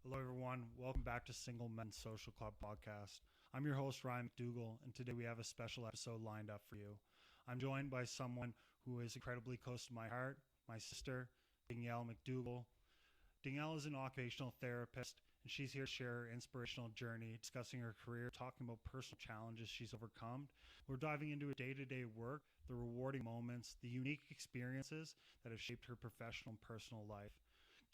Hello, everyone. Welcome back to Single Men Social Club podcast. I'm your host, Ryan MacDougall, and today we have a special episode lined up for you. I'm joined by someone who is incredibly close to my heart, my sister, Danielle MacDougall. Danielle is an occupational therapist, and she's here to share her inspirational journey, discussing her career, talking about personal challenges she's overcome. We're diving into her day-to-day work, the rewarding moments, the unique experiences that have shaped her professional and personal life.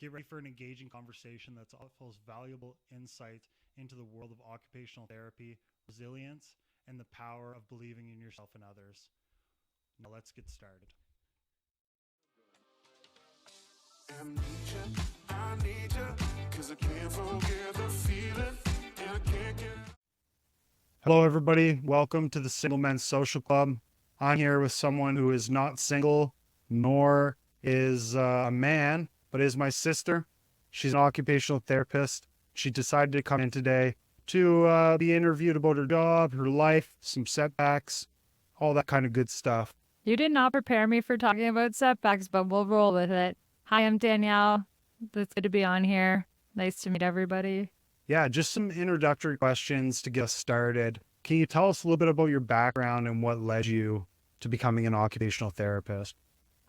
Get ready for an engaging conversation that's offers valuable insights into the world of occupational therapy, resilience, and the power of believing in yourself and others. Now let's get started. Amnesia, I need you, 'cause I can't forget the feeling, and I can't get... Hello, everybody. Welcome to the Single Men Social Club. I'm here with someone who is not single, nor is a man, but is my sister. She's an occupational therapist. She decided to come in today to be interviewed about her job, her life, some setbacks, all that kind of good stuff. You did not prepare me for talking about setbacks, but we'll roll with it. Hi, I'm Danielle. It's good to be on here. Nice to meet everybody. Yeah, just some introductory questions to get us started. Can you tell us a little bit about your background and what led you to becoming an occupational therapist?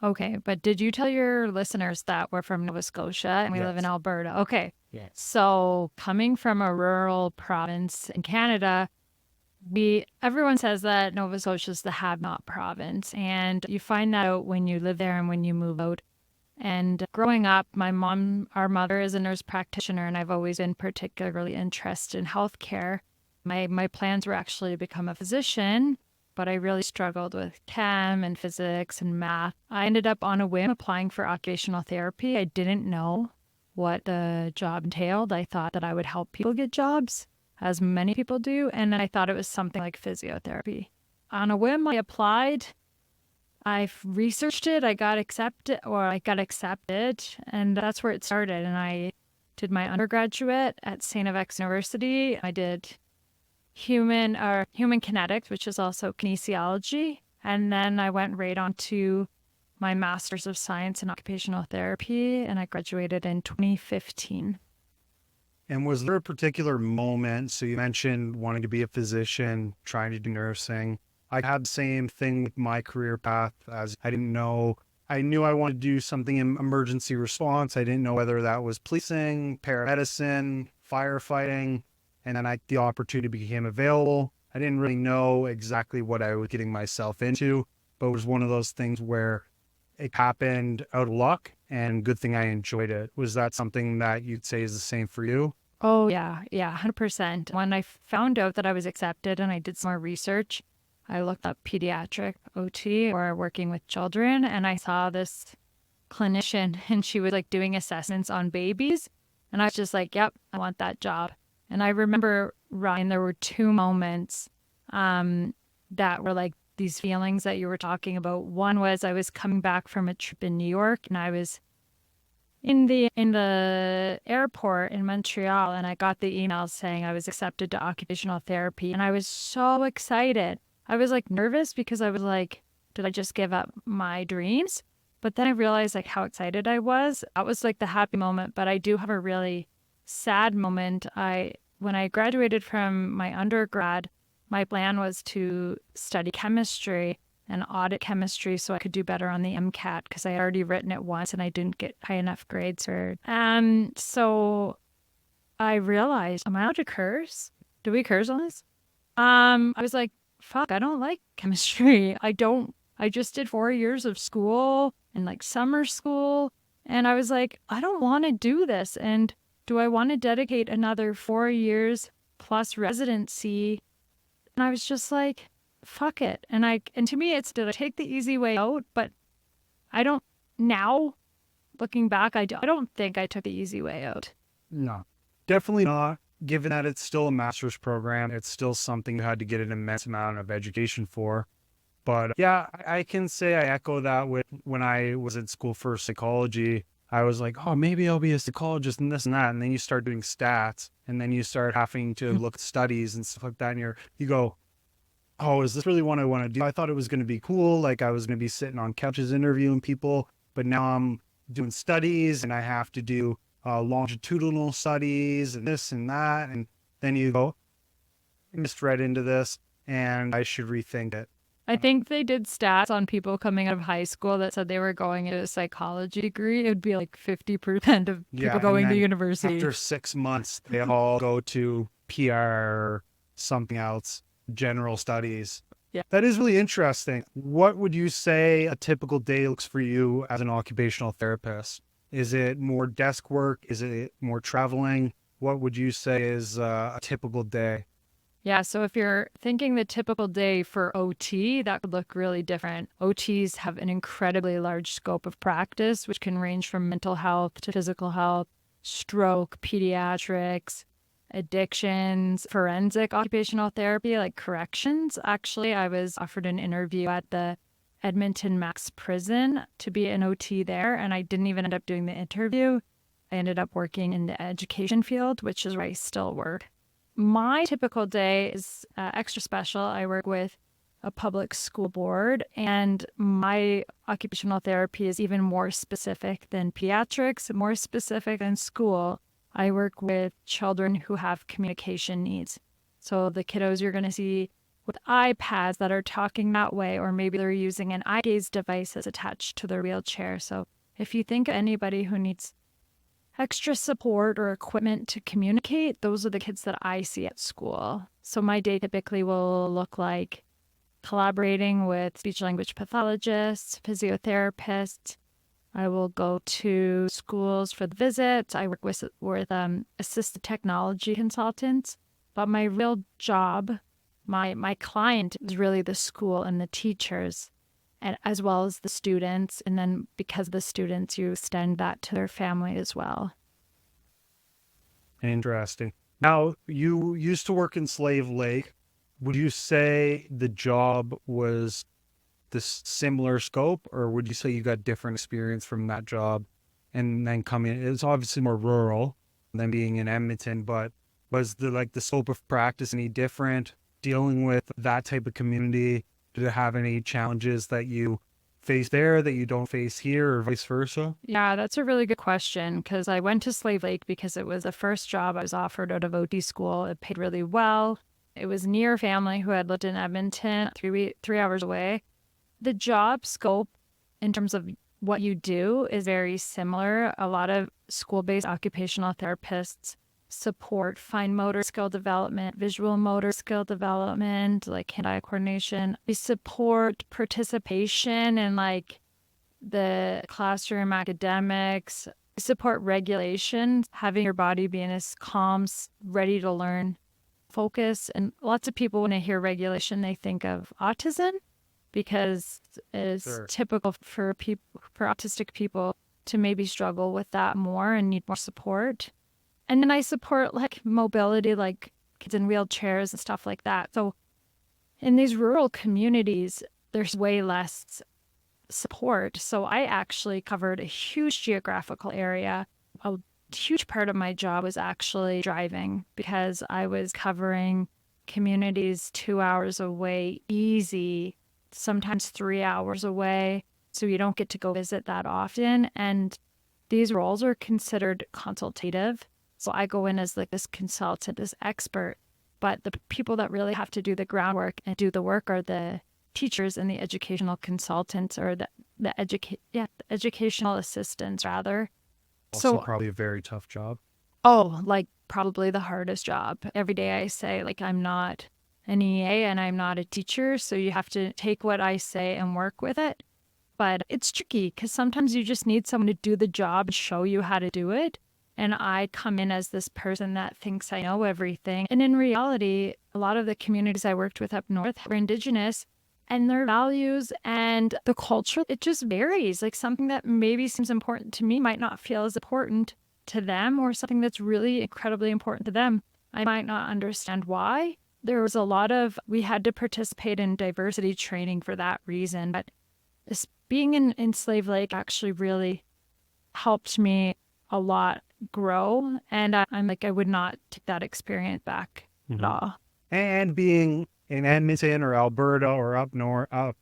Okay, but did you tell your listeners that we're from Nova Scotia and we live in Alberta? Okay. Yes. So coming from a rural province in Canada, everyone says that Nova Scotia is the have-not province, and you find that out when you live there and when you move out. And growing up, our mother is a nurse practitioner, and I've always been particularly interested in healthcare. My plans were actually to become a physician, but I really struggled with chem and physics and math. I ended up on a whim applying for occupational therapy. I didn't know what the job entailed. I thought that I would help people get jobs, as many people do, and I thought it was something like physiotherapy. On a whim, I applied. I researched it. I got accepted, and that's where it started. And I did my undergraduate at St. FX University. I did human kinetics, which is also kinesiology. And then I went right on to my Master's of Science in Occupational Therapy, and I graduated in 2015. And was there a particular moment? So you mentioned wanting to be a physician, trying to do nursing. I had the same thing with my career path, as I knew I wanted to do something in emergency response. I didn't know whether that was policing, paramedicine, firefighting. And then the opportunity became available. I didn't really know exactly what I was getting myself into, but it was one of those things where it happened out of luck, and good thing I enjoyed it. Was that something that you'd say is the same for you? Oh, yeah, 100%. When I found out that I was accepted and I did some more research, I looked up pediatric OT, or working with children, and I saw this clinician, and she was like doing assessments on babies. And I was just like, yep, I want that job. And I remember, Ryan, there were two moments that were like these feelings that you were talking about. One was I was coming back from a trip in New York, and I was in the airport in Montreal, and I got the email saying I was accepted to occupational therapy. And I was so excited. I was like nervous because I was like, did I just give up my dreams? But then I realized like how excited I was. That was like the happy moment. But I do have a really sad moment. When I graduated from my undergrad, my plan was to study chemistry and audit chemistry so I could do better on the MCAT, because I had already written it once and I didn't get high enough grades for it. So I realized, am I allowed to curse? Do we curse on this? I was like, fuck, I don't like chemistry. I just did 4 years of school and like summer school. And I was like, I don't want to do this. And do I want to dedicate another 4 years plus residency? And I was just like, fuck it. And to me, it's, did I take the easy way out? But I don't, now looking back, I don't think I took the easy way out. No, definitely not. Given that it's still a master's program, it's still something you had to get an immense amount of education for. But yeah, I can say I echo that with when I was in school for psychology. I was like, oh, maybe I'll be a psychologist and this and that. And then you start doing stats, and then you start having to look at studies and stuff like that. And you go, oh, is this really what I want to do? I thought it was going to be cool. Like I was going to be sitting on couches interviewing people, but now I'm doing studies and I have to do longitudinal studies and this and that. And then you go, I just read into this and I should rethink it. I think they did stats on people coming out of high school that said they were going into a psychology degree. It would be like 50% of people going to university. After 6 months, they all go to PR, something else, general studies. Yeah. That is really interesting. What would you say a typical day looks for you as an occupational therapist? Is it more desk work? Is it more traveling? What would you say is a typical day? Yeah, so if you're thinking the typical day for OT, that could look really different. OTs have an incredibly large scope of practice, which can range from mental health to physical health, stroke, pediatrics, addictions, forensic occupational therapy, like corrections. Actually, I was offered an interview at the Edmonton Max Prison to be an OT there, and I didn't even end up doing the interview. I ended up working in the education field, which is where I still work. My typical day is extra special. I work with a public school board, and my occupational therapy is even more specific than pediatrics, more specific than school. I work with children who have communication needs. So the kiddos you're going to see with iPads that are talking that way, or maybe they're using an eye gaze device that's attached to their wheelchair. So if you think of anybody who needs extra support or equipment to communicate, those are the kids that I see at school. So my day typically will look like collaborating with speech language pathologists, physiotherapists. I will go to schools for the visits. I work with assistive technology consultants, but my real job, my client is really the school and the teachers, and as well as the students. And then because of the students, you extend that to their family as well. Interesting. Now, you used to work in Slave Lake. Would you say the job was this similar scope, or would you say you got different experience from that job and then coming? It's obviously more rural than being in Edmonton, but was the scope of practice any different dealing with that type of community? Did it have any challenges that you face there that you don't face here, or vice versa? Yeah, that's a really good question, because I went to Slave Lake because it was the first job I was offered out of OT school. It paid really well. It was near family who had lived in Edmonton, 3 hours away. The job scope in terms of what you do is very similar. A lot of school-based occupational therapists support fine motor skill development, visual motor skill development, like hand-eye coordination. We support participation in the classroom academics. We support regulation, having your body be in a calm, ready to learn, focus. And lots of people, when they hear regulation, they think of autism, because it's typical for autistic people to maybe struggle with that more and need more support. And then I support mobility, like kids in wheelchairs and stuff like that. So in these rural communities, there's way less support. So I actually covered a huge geographical area. A huge part of my job was actually driving, because I was covering communities 2 hours away, easy, sometimes 3 hours away. So you don't get to go visit that often. And these roles are considered consultative. So I go in as this consultant, this expert, but the people that really have to do the groundwork and do the work are the teachers and the educational consultants, or the educational assistants rather. Also probably a very tough job. Oh, probably the hardest job. Every day I say I'm not an EA and I'm not a teacher, so you have to take what I say and work with it. But it's tricky, because sometimes you just need someone to do the job and show you how to do it. And I come in as this person that thinks I know everything. And in reality, a lot of the communities I worked with up north were Indigenous, and their values and the culture, it just varies. Something that maybe seems important to me might not feel as important to them, or something that's really incredibly important to them, I might not understand why. There was we had to participate in diversity training for that reason. But being in Slave Lake actually really helped me a lot grow, and I would not take that experience back at all. And being in Edmonton or Alberta or up north, out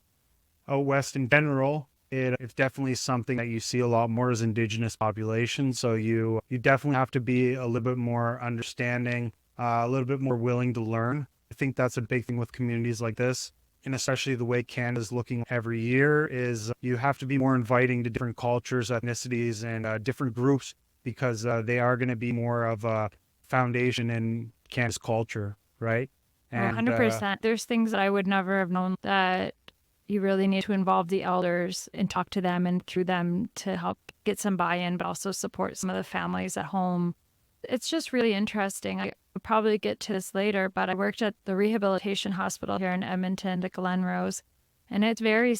west in general, it's definitely something that you see a lot more as Indigenous population. So you definitely have to be a little bit more understanding, a little bit more willing to learn. I think that's a big thing with communities like this. And especially the way Canada's looking every year is you have to be more inviting to different cultures, ethnicities, and different groups, because they are going to be more of a foundation in Canada's culture, right? Oh, And 100%. There's things that I would never have known that you really need to involve the elders and talk to them and through them to help get some buy-in, but also support some of the families at home. It's just really interesting. I'll probably get to this later, but I worked at the rehabilitation hospital here in Edmonton, the Glenrose, and it's very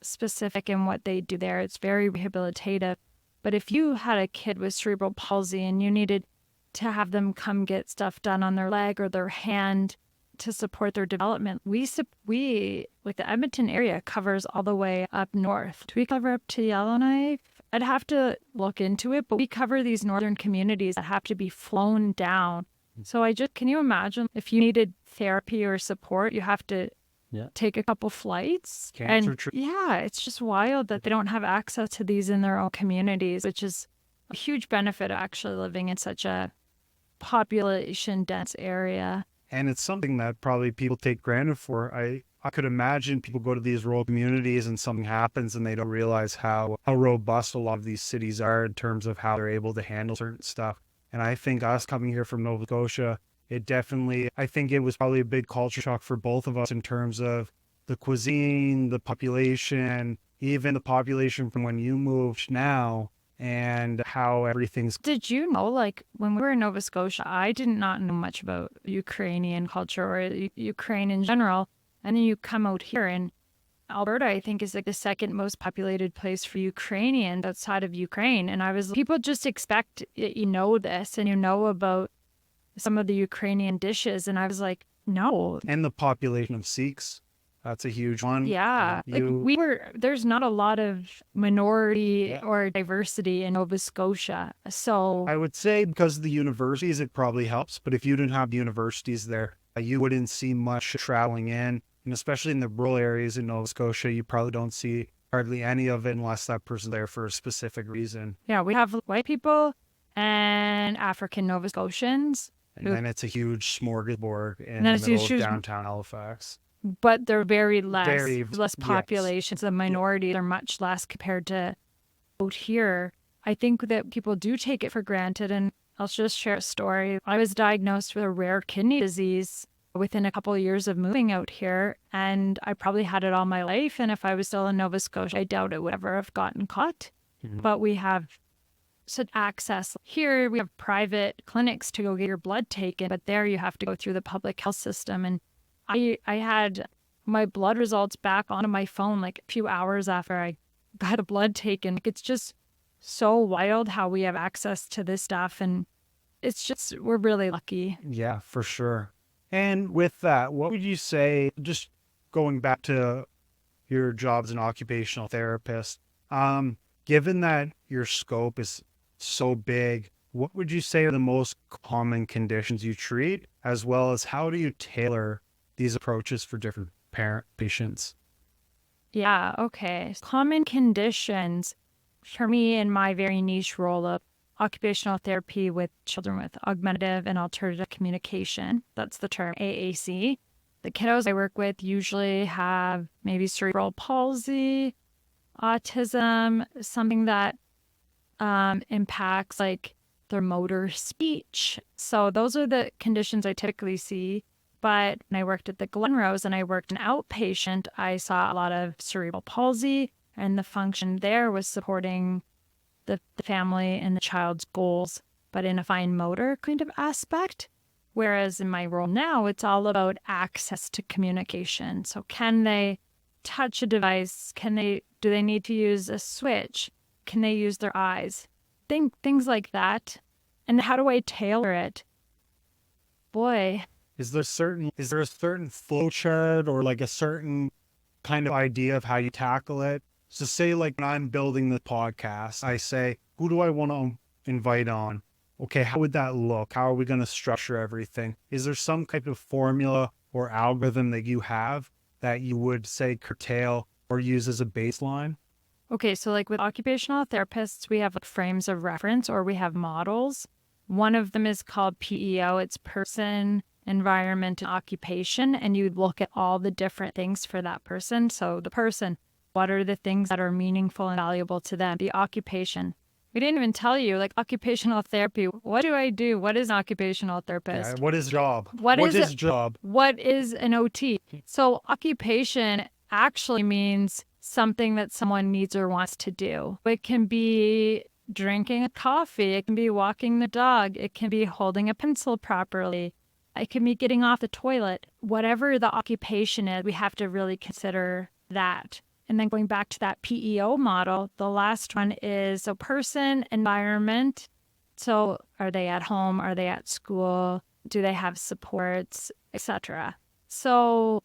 specific in what they do there. It's very rehabilitative. But if you had a kid with cerebral palsy and you needed to have them come get stuff done on their leg or their hand to support their development, we like the Edmonton area covers all the way up north. Do we cover up to Yellowknife? I'd have to look into it, but we cover these northern communities that have to be flown down. So can you imagine if you needed therapy or support, you have to take a couple flights? It's just wild that they don't have access to these in their own communities, which is a huge benefit of actually living in such a population dense area. And it's something that probably people take granted for. I could imagine people go to these rural communities and something happens and they don't realize how robust a lot of these cities are in terms of how they're able to handle certain stuff. And I think us coming here from Nova Scotia, I think it was probably a big culture shock for both of us in terms of the cuisine, the population, even the population from when you moved now, and how everything's... Did you know, like, when we were in Nova Scotia, I did not know much about Ukrainian culture or Ukraine in general. And then you come out here, and Alberta, I think, is like the second most populated place for Ukrainians outside of Ukraine. And people just expect you know this and you know about some of the Ukrainian dishes. And I was like, no. And the population of Sikhs. That's a huge one. Yeah. There's not a lot of minority or diversity in Nova Scotia. So I would say because of the universities, it probably helps. But if you didn't have universities there, you wouldn't see much traveling in. And especially in the rural areas in Nova Scotia, you probably don't see hardly any of it unless that person's there for a specific reason. Yeah, we have white people and African Nova Scotians. And then it's a huge smorgasbord in the middle of downtown Halifax. But they're very less populations. The minorities are much less compared to out here. I think that people do take it for granted. And I'll just share a story. I was diagnosed with a rare kidney disease within a couple of years of moving out here. And I probably had it all my life. And if I was still in Nova Scotia, I doubt it would ever have gotten caught. Mm-hmm. But we have such access. Here we have private clinics to go get your blood taken. But there you have to go through the public health system. And I had my blood results back onto my phone like a few hours after I got a blood taken. It's just so wild how we have access to this stuff. And it's just, we're really lucky. Yeah, for sure. And with that, what would you say, just going back to your job as an occupational therapist, given that your scope is so big, what would you say are the most common conditions you treat, as well as how do you tailor these approaches for different patients? Yeah, okay. Common conditions for me in my very niche role of occupational therapy with children with augmentative and alternative communication. That's the term AAC. The kiddos I work with usually have maybe cerebral palsy, autism, something that impacts like their motor speech. So those are the conditions I typically see. But when I worked at the Glenrose and I worked an outpatient, I saw a lot of cerebral palsy, and the function there was supporting the family and the child's goals, but in a fine motor kind of aspect. Whereas in my role now, it's all about access to communication. So can they touch a device? Do they need to use a switch? Can they use their eyes? Things like that. And how do I tailor it? Boy. Is there a certain flow chart or like a certain kind of idea of how you tackle it? So say like when I'm building the podcast, I say, who do I want to invite on? Okay, how would that look? How are we going to structure everything? Is there some type of formula or algorithm that you have that you would say curtail or use as a baseline? Okay, so like with occupational therapists, we have like frames of reference or we have models. One of them is called PEO. It's person, environment, and occupation. And you look at all the different things for that person. So the person, what are the things that are meaningful and valuable to them? The occupation. We didn't even tell you, like occupational therapy. What do I do? What is an occupational therapist? Yeah, what is job? What is job? What is an OT? So occupation actually means something that someone needs or wants to do. It can be drinking a coffee. It can be walking the dog. It can be holding a pencil properly. It can be getting off the toilet. Whatever the occupation is, we have to really consider that. And then going back to that PEO model, the last one is a person, environment. So are they at home? Are they at school? Do they have supports, etc.? So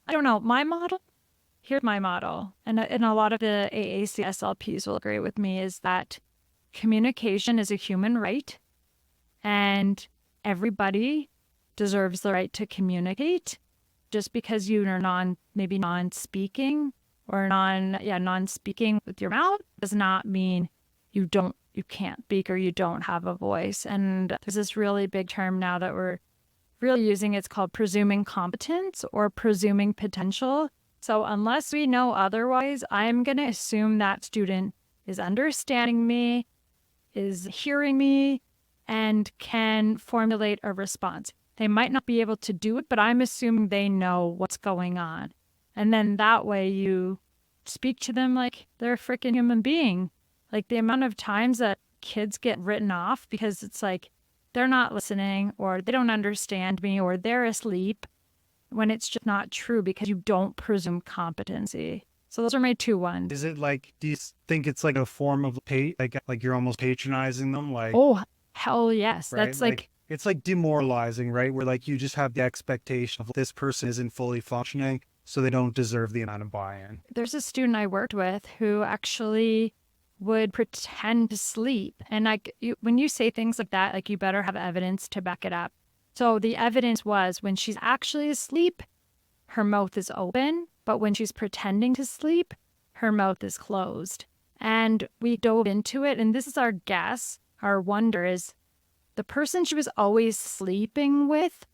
I don't know. My model, here's my model. And a lot of the AAC SLPs will agree with me is that communication is a human right. And everybody deserves the right to communicate. Just because you are maybe non-speaking or non-speaking with your mouth does not mean you can't speak or you don't have a voice. And there's this really big term now that we're really using. It's called presuming competence or presuming potential. So unless we know otherwise, I'm going to assume that student is understanding me, is hearing me, and can formulate a response. They might not be able to do it, but I'm assuming they know what's going on. And then that way you speak to them like they're a freaking human being. Like the amount of times that kids get written off because it's like they're not listening or they don't understand me or they're asleep when it's just not true because you don't presume competency. So those are my 2 ones. Is it like, do you think it's like a form of like you're almost patronizing them? Like, oh, hell yes. right? That's like it's like demoralizing, right? Where like you just have the expectation of this person isn't fully functioning, so they don't deserve the amount of buy-in. There's a student I worked with who actually would pretend to sleep. And like when you say things like that, like you better have evidence to back it up. So the evidence was when she's actually asleep, her mouth is open, but when she's pretending to sleep, her mouth is closed. And we dove into it, and this is our guess. Our wonder is the person she was always sleeping with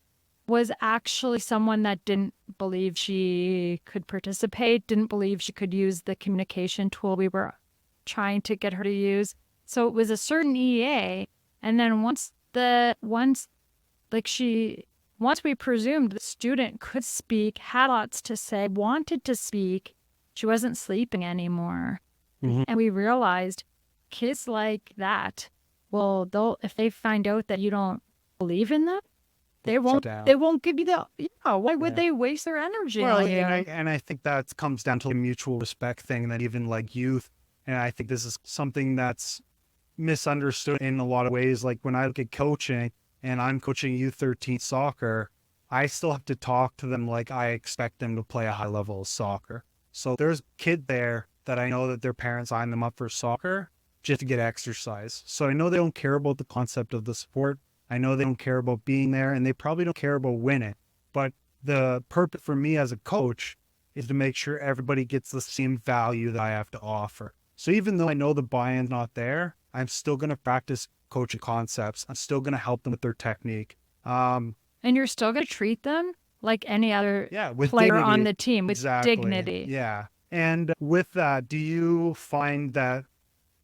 was actually someone that didn't believe she could participate, didn't believe she could use the communication tool we were trying to get her to use. So it was a certain EA. And then once we presumed the student could speak, had lots to say, wanted to speak, she wasn't sleeping anymore. Mm-hmm. And we realized kids like that, well, if they find out that you don't believe in them, they won't give you why would they waste their energy on you? And I think that comes down to the mutual respect thing that even like youth, and I think this is something that's misunderstood in a lot of ways. Like when I look at coaching and I'm coaching U13 soccer, I still have to talk to them like I expect them to play a high level of soccer. So there's a kid there that I know that their parents sign them up for soccer just to get exercise. So I know they don't care about the concept of the sport. I know they don't care about being there, and they probably don't care about winning. But the purpose for me as a coach is to make sure everybody gets the same value that I have to offer. So even though I know the buy-in's not there, I'm still going to practice coaching concepts. I'm still going to help them with their technique. And you're still going to treat them like any other with player dignity. on the team, with dignity. Yeah. And with that, do you find that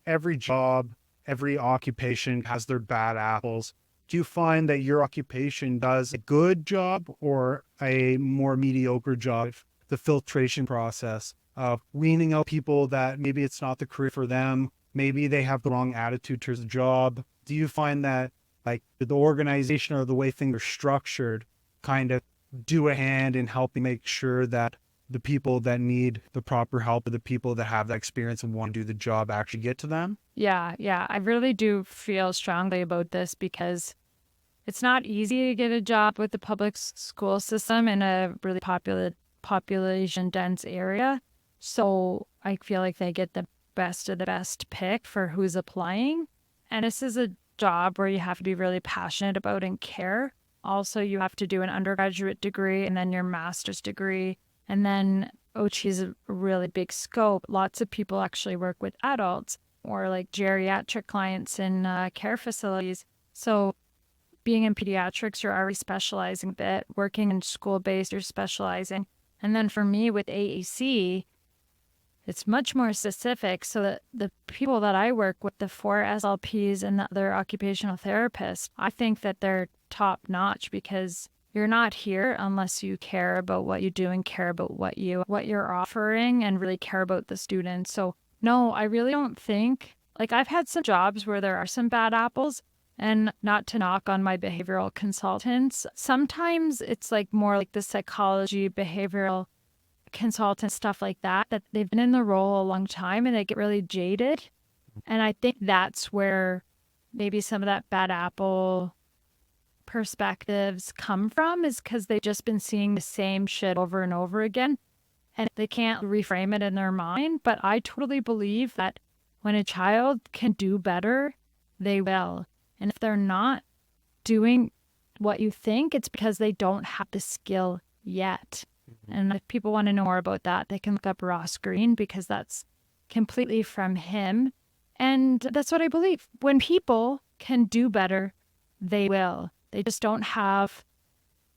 every job, every occupation has their bad apples? Do you find that your occupation does a good job or a more mediocre job? The filtration process of weaning out people that maybe it's not the career for them, maybe they have the wrong attitude towards the job. Do you find that like the organization or the way things are structured kind of do a hand in helping make sure that the people that need the proper help or the people that have that experience and want to do the job actually get to them? Yeah. I really do feel strongly about this because it's not easy to get a job with the public school system in a really population dense area. So I feel like they get the best of the best pick for who's applying. And this is a job where you have to be really passionate about and care. Also, you have to do an undergraduate degree and then your master's degree. And then OT is a really big scope. Lots of people actually work with adults or like geriatric clients in care facilities. So being in pediatrics, you're already specializing a bit. Working in school-based, you're specializing. And then for me with AAC, it's much more specific. So that the people that I work with, the 4 SLPs and the other occupational therapists, I think that they're top notch because you're not here unless you care about what you do and care about what you're offering and really care about the students. So no, I really don't think, like I've had some jobs where there are some bad apples, and not to knock on my behavioral consultants. Sometimes it's like more like the psychology, behavioral consultant, stuff like that they've been in the role a long time and they get really jaded. And I think that's where maybe some of that bad apple perspectives come from, is because they've just been seeing the same shit over and over again and they can't reframe it in their mind. But I totally believe that when a child can do better, they will. And if they're not doing what you think, it's because they don't have the skill yet. And if people want to know more about that, they can look up Ross Green, because that's completely from him. And that's what I believe. When people can do better, they will. They just don't have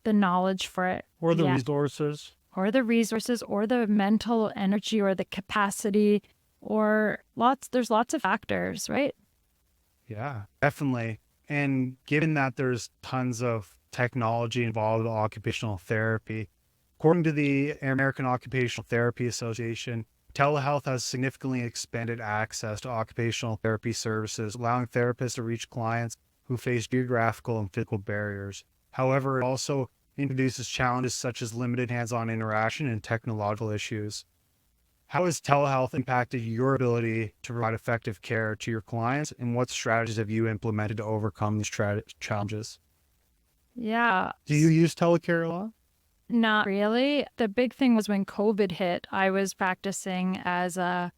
the knowledge for it. Or the yet. resources. Or the resources, or the mental energy, or the capacity, or there's lots of factors, right? Yeah, definitely. And given that there's tons of technology involved with occupational therapy, according to the American Occupational Therapy Association, telehealth has significantly expanded access to occupational therapy services, allowing therapists to reach clients who face geographical and physical barriers. However, it also introduces challenges such as limited hands-on interaction and technological issues. How has telehealth impacted your ability to provide effective care to your clients, and what strategies have you implemented to overcome these challenges? Yeah. Do you use telecare a lot? Not really. The big thing was when COVID hit, I was practicing as a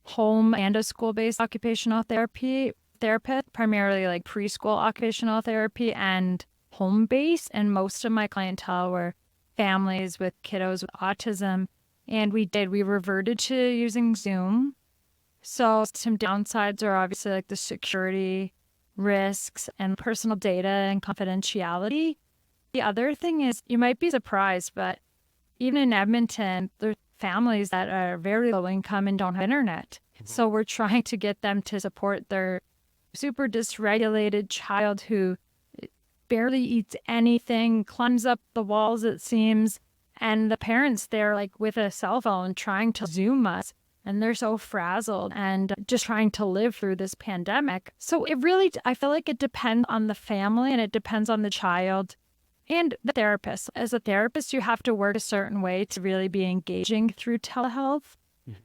home and a school-based occupational therapist, primarily like preschool occupational therapy and home-based. And most of my clientele were families with kiddos with autism. And we reverted to using Zoom. So some downsides are obviously like the security risks and personal data and confidentiality. The other thing is, you might be surprised, but even in Edmonton, there's families that are very low income and don't have internet. So we're trying to get them to support their super dysregulated child who barely eats anything, climbs up the walls, it seems. And the parents there, like with a cell phone, trying to Zoom us. And they're so frazzled and just trying to live through this pandemic. So I feel like it depends on the family and it depends on the child and the therapist. As a therapist, you have to work a certain way to really be engaging through telehealth.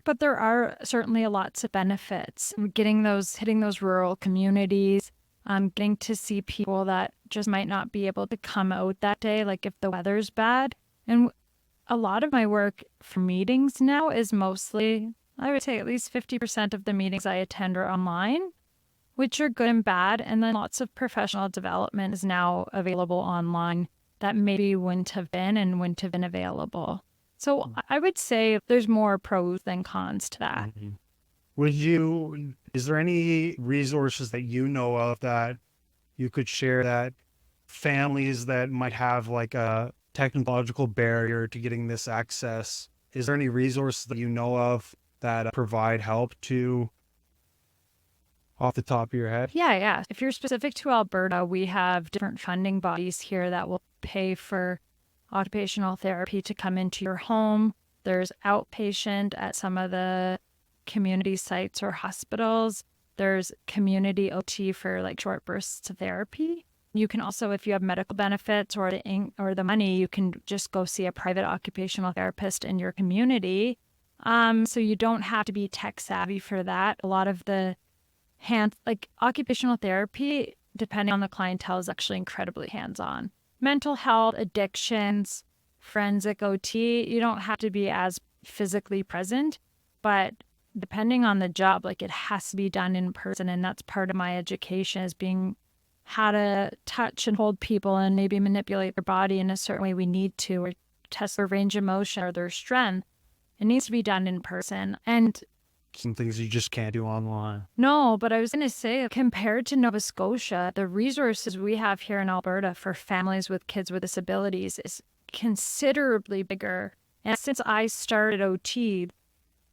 But there are certainly lots of benefits. Hitting those rural communities, getting to see people that just might not be able to come out that day, like if the weather's bad. And a lot of my work for meetings now is mostly, I would say at least 50% of the meetings I attend are online, which are good and bad. And then lots of professional development is now available online that maybe wouldn't have been available. So I would say there's more pros than cons to that. Is there any resources that you know of that you could share that families that might have like a technological barrier to getting this access, is there any resources that you know of that provide help to, off the top of your head? Yeah. If you're specific to Alberta, we have different funding bodies here that will pay for occupational therapy to come into your home. There's outpatient at some of the community sites or hospitals. There's community OT for like short bursts of therapy. You can also, if you have medical benefits or the money, you can just go see a private occupational therapist in your community. So you don't have to be tech savvy for that. A lot of the occupational therapy, depending on the clientele, is actually incredibly hands-on. Mental health, addictions, forensic OT, you don't have to be as physically present, but depending on the job, like it has to be done in person. And that's part of my education, is being how to touch and hold people and maybe manipulate their body in a certain way we need to, or test their range of motion or their strength It needs to be done in person. And Some things you just can't do online. no, but I was going to say, compared to Nova Scotia, the resources we have here in Alberta for families with kids with disabilities is considerably bigger. And since I started OT,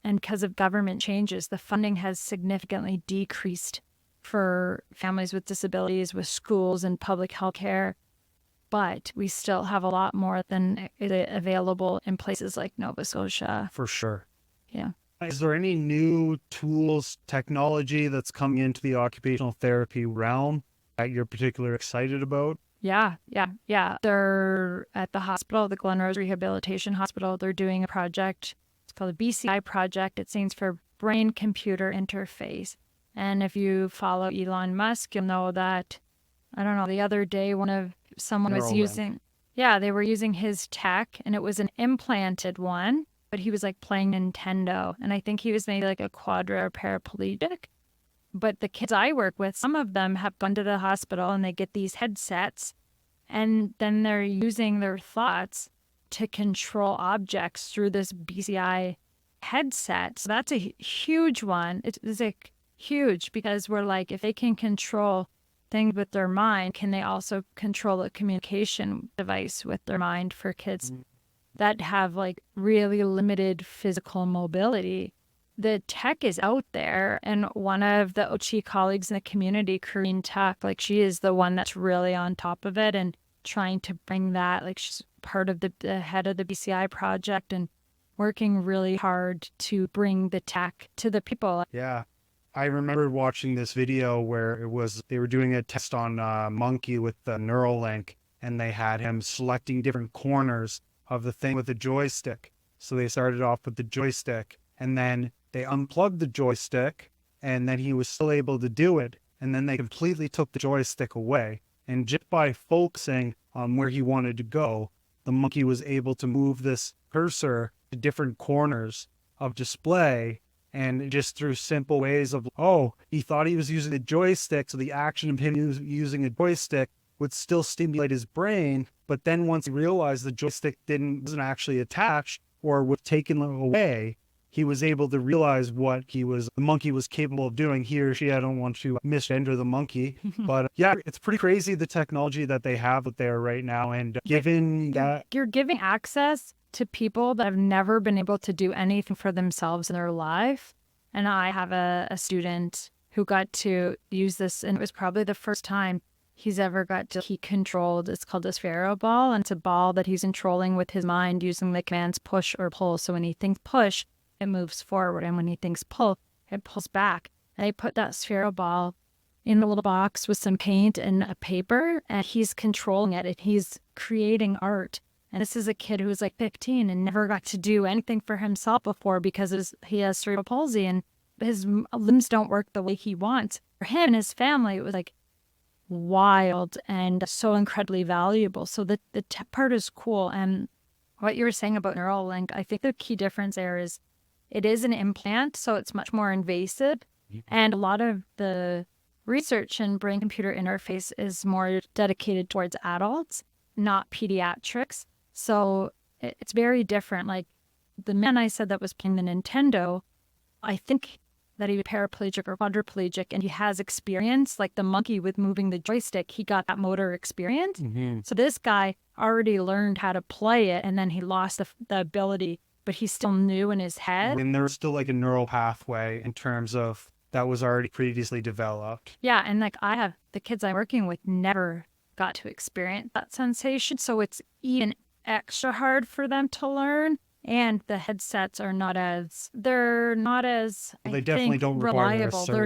and because of government changes, the funding has significantly decreased for families with disabilities, with schools and public health care. But we still have a lot more than available in places like Nova Scotia. For sure. Yeah. Is there any new tools, technology that's coming into the occupational therapy realm that you're particularly excited about? Yeah. They're at the hospital, the Glen Rose Rehabilitation Hospital. They're doing a project. It's called a BCI project. It stands for Brain Computer Interface. And if you follow Elon Musk, you'll know that, I don't know, the other day someone was using, they were using his tech, and it was an implanted one, but he was like playing Nintendo. And I think he was maybe like a quadra or paraplegic. But the kids I work with, some of them have gone to the hospital and they get these headsets, and then they're using their thoughts to control objects through this BCI headset. So that's a huge one. It's like huge, because we're like, if they can control things with their mind, can they also control a communication device with their mind for kids that have like really limited physical mobility? The tech is out there, and one of the OT colleagues in the community, Corinne Tuck, like she is the one that's really on top of it and trying to bring that, like she's part of the head of the BCI project and working really hard to bring the tech to the people. Yeah. I remember watching this video where they were doing a test on a monkey with the Neuralink, and they had him selecting different corners of the thing with the joystick. So they started off with the joystick, and then they unplugged the joystick, and then he was still able to do it. And then they completely took the joystick away. And just by focusing on where he wanted to go, the monkey was able to move this cursor to different corners of display. And just through simple ways of, he thought he was using the joystick, so the action of him using a joystick would still stimulate his brain. But then once he realized the joystick wasn't actually attached or was taken away, he was able to realize what the monkey was capable of doing. He or she, I don't want to misgender the monkey, but yeah, it's pretty crazy the technology that they have out there right now. And given that you're giving access to people that have never been able to do anything for themselves in their life. And I have a student who got to use this, and it was probably the first time he's ever he controlled, it's called a sphero ball, and it's a ball that he's controlling with his mind using the commands push or pull. So when he thinks push, it moves forward, and when he thinks pull, it pulls back. And I put that sphero ball in a little box with some paint and a paper, and he's controlling it, and he's creating art. And this is a kid who was like 15 and never got to do anything for himself before because he has cerebral palsy and his limbs don't work the way he wants. For him and his family, it was like wild and so incredibly valuable. So the tech part is cool. And what you were saying about Neuralink, I think the key difference there is it is an implant, so it's much more invasive. And a lot of the research in brain-computer interface is more dedicated towards adults, not pediatrics. So it's very different. Like the man I said that was playing the Nintendo, I think that he was paraplegic or quadriplegic, and he has experience, like the monkey with moving the joystick, he got that motor experience. So this guy already learned how to play it, and then he lost the ability, but he still knew in his head. And there's still like a neural pathway in terms of that was already previously developed. Yeah, and like I have the kids I'm working with never got to experience that sensation, so it's even extra hard for them to learn. And the headsets are not as they definitely don't require reliable. They're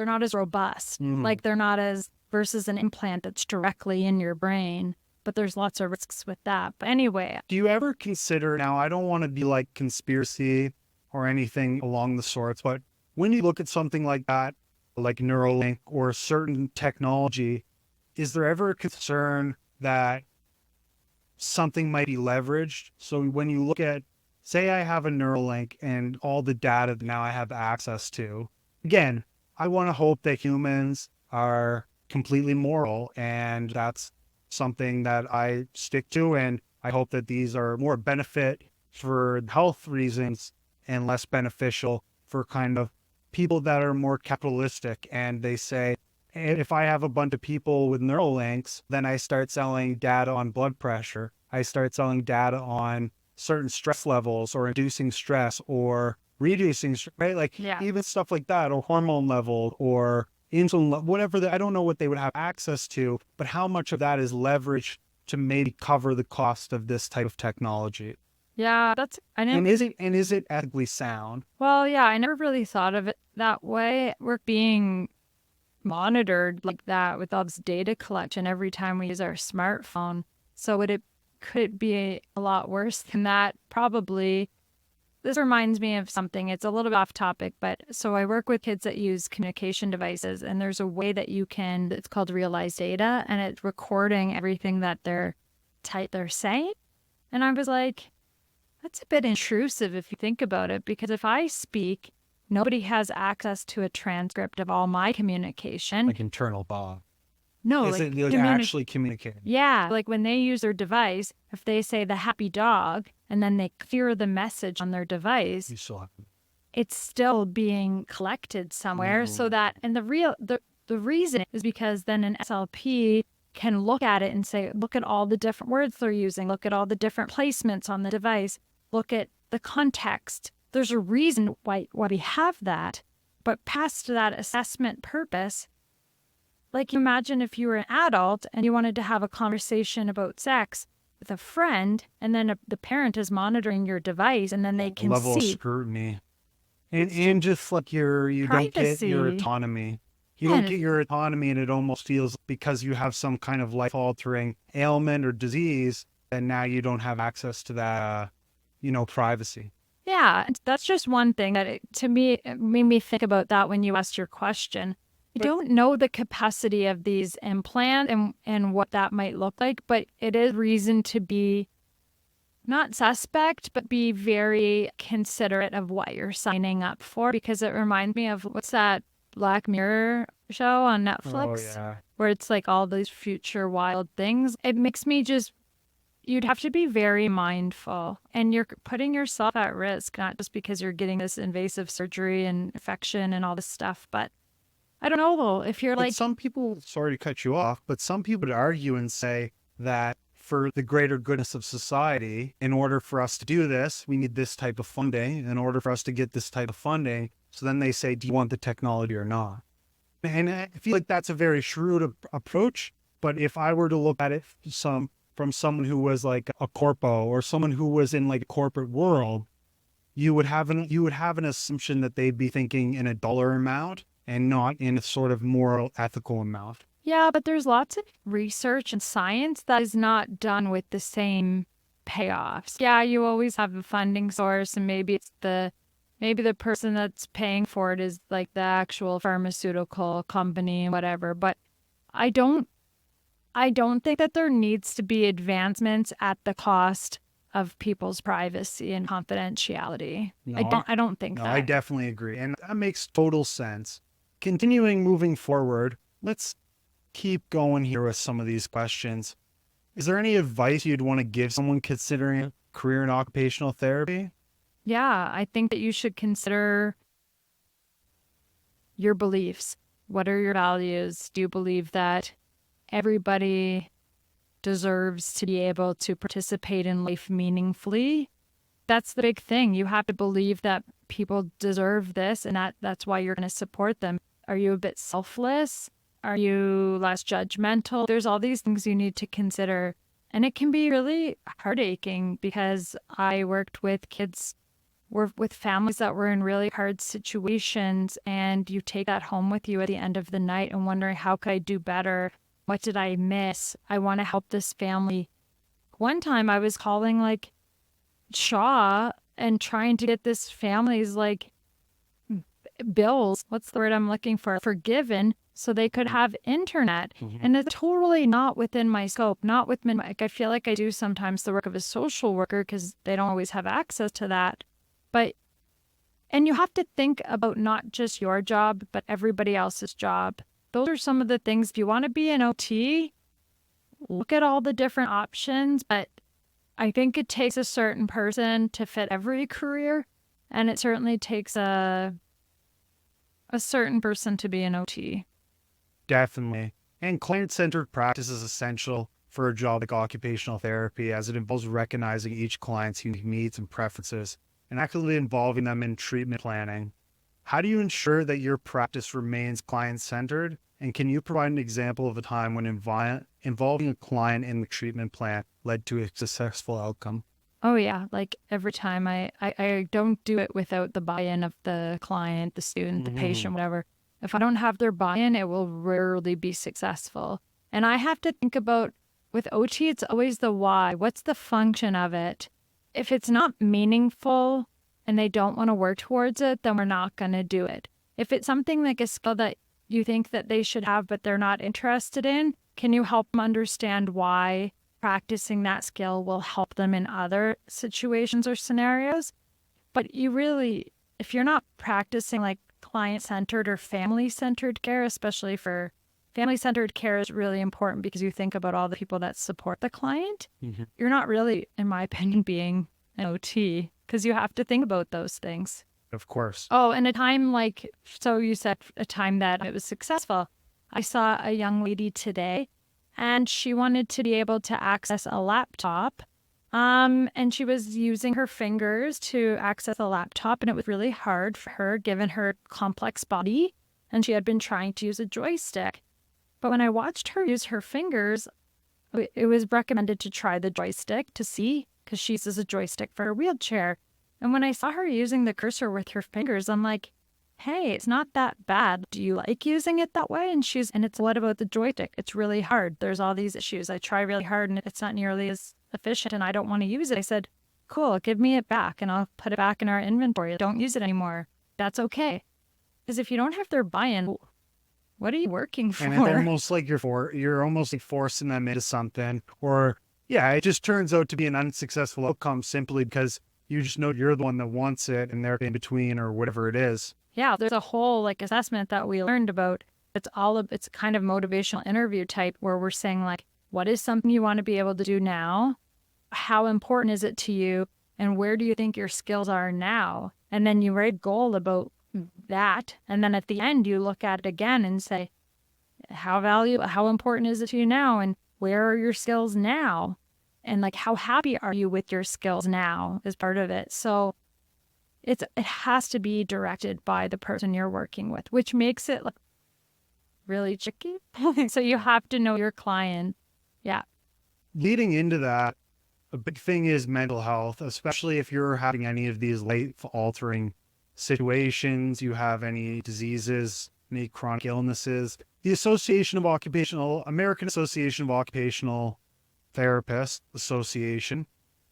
not as robust. Like they're not as versus an implant that's directly in your brain. But there's lots of risks with that. But anyway, do you ever consider, now I don't want to be like conspiracy or anything along the sorts, but when you look at something like that, like Neuralink or certain technology, is there ever a concern that something might be leveraged? So when you look at, say I have a Neuralink and all the data that now I have access to, again, I want to hope that humans are completely moral, and that's something that I stick to. And I hope that these are more benefit for health reasons and less beneficial for kind of people that are more capitalistic. And they say, if I have a bunch of people with neural links, then I start selling data on blood pressure. I start selling data on certain stress levels or inducing stress or reducing, right? Like even stuff like that, or hormone level or insulin, whatever. I don't know what they would have access to, but how much of that is leveraged to maybe cover the cost of this type of technology? Yeah, and is it ethically sound? Well, yeah, I never really thought of it that way. We're being monitored like that with all this data collection every time we use our smartphone. So could it be a lot worse than that? Probably. This reminds me of something. It's a little bit off topic, but so I work with kids that use communication devices, and there's a way that it's called realize data, and it's recording everything that they're saying. And I was like, that's a bit intrusive if you think about it, because if I speak, nobody has access to a transcript of all my communication. Like internal Bob. No, is like it actually communicating? Yeah, like when they use their device, if they say the happy dog and then they clear the message on their device, it's still being collected somewhere. So that, and the reason is because then an SLP can look at it and say, look at all the different words they're using, look at all the different placements on the device, look at the context. There's a reason why we have that, but past that assessment purpose, like imagine if you were an adult and you wanted to have a conversation about sex with a friend, and then the parent is monitoring your device, and then they can level see of scrutiny, and just like you don't get your autonomy. You don't get your autonomy, and it almost feels because you have some kind of life-altering ailment or disease, and now you don't have access to that, privacy. Yeah, that's just one thing that to me, it made me think about that when you asked your question. I don't know the capacity of these implants and what that might look like, but it is reason to be not suspect, but be very considerate of what you're signing up for, because it reminds me of what's that Black Mirror show on Netflix? Oh, yeah. Where it's like all these future wild things. It makes me you'd have to be very mindful, and you're putting yourself at risk, not just because you're getting this invasive surgery and infection and all this stuff, but I don't know if you're like some people, sorry to cut you off, but some people would argue and say that for the greater goodness of society, in order for us to do this, we need this type of funding. In order for us to get this type of funding, so then they say, do you want the technology or not? And I feel like that's a very shrewd approach. But if I were to look at it from someone who was like a corpo or someone who was in like a corporate world, you would have an assumption that they'd be thinking in a dollar amount and not in a sort of moral, ethical amount. Yeah, but there's lots of research and science that is not done with the same payoffs. Yeah, you always have a funding source, and maybe the person that's paying for it is like the actual pharmaceutical company and whatever. But I don't think that there needs to be advancements at the cost of people's privacy and confidentiality. No, I don't think that. I definitely agree. And that makes total sense. Continuing moving forward, let's keep going here with some of these questions. Is there any advice you'd want to give someone considering a career in occupational therapy? Yeah, I think that you should consider your beliefs. What are your values? Do you believe that everybody deserves to be able to participate in life meaningfully? That's the big thing. You have to believe that people deserve this, and that's why you're going to support them. Are you a bit selfless? Are you less judgmental? There's all these things you need to consider. And it can be really heartaching, because I worked with kids, with families that were in really hard situations, and you take that home with you at the end of the night and wondering, how could I do better? What did I miss? I want to help this family. One time I was calling like Shaw and trying to get this family's like bills, what's the word I'm looking for, forgiven, so they could have internet. And it's totally not within my scope, not within like, I feel like I do sometimes the work of a social worker, because they don't always have access to that. And you have to think about not just your job, but everybody else's job. Those are some of the things. If you want to be an OT, look at all the different options. But I think it takes a certain person to fit every career. And it certainly takes a certain person to be an OT. Definitely. And client-centered practice is essential for a job like occupational therapy, as it involves recognizing each client's unique needs and preferences and actively involving them in treatment planning. How do you ensure that your practice remains client-centered? And can you provide an example of a time when involving a client in the treatment plan led to a successful outcome? Oh yeah, like every time I don't do it without the buy-in of the client, the student, the patient, whatever. If I don't have their buy-in, it will rarely be successful. And I have to think about, with OT, it's always the why. What's the function of it? If it's not meaningful and they don't want to work towards it, then we're not going to do it. If it's something like a skill that you think that they should have, but they're not interested in, can you help them understand why practicing that skill will help them in other situations or scenarios? But you really, if you're not practicing like client-centered or family-centered care, especially for family-centered care is really important because you think about all the people that support the client. You're not really, in my opinion, being an OT because you have to think about those things. Of course. Oh, and a time like, so you said a time that it was successful. I saw a young lady today and she wanted to be able to access a laptop. And she was using her fingers to access a laptop, and it was really hard for her given her complex body, and she had been trying to use a joystick. But when I watched her use her fingers, it was recommended to try the joystick to see, because she uses a joystick for her wheelchair. And when I saw her using the cursor with her fingers, I'm like, hey, it's not that bad. Do you like using it that way? And it's what about the joystick? It's really hard. There's all these issues. I try really hard and it's not nearly as efficient and I don't want to use it. I said, cool, give me it back and I'll put it back in our inventory. Don't use it anymore. That's okay. Because if you don't have their buy-in, what are you working for? And it's almost like you're almost like forcing them into something, or it just turns out to be an unsuccessful outcome simply because you just know you're the one that wants it and they're in between or whatever it is. Yeah, there's a whole like assessment that we learned about. It's kind of motivational interview type where we're saying like, what is something you want to be able to do now? How important is it to you? And where do you think your skills are now? And then you write a goal about that. And then at the end, you look at it again and say, how important is it to you now? And where are your skills now? And like, how happy are you with your skills now is part of it. So it has to be directed by the person you're working with, which makes it like really tricky. So you have to know your client. Yeah. Leading into that, a big thing is mental health, especially if you're having any of these life-altering situations, you have any diseases, any chronic illnesses. The American Association of Occupational Therapists Association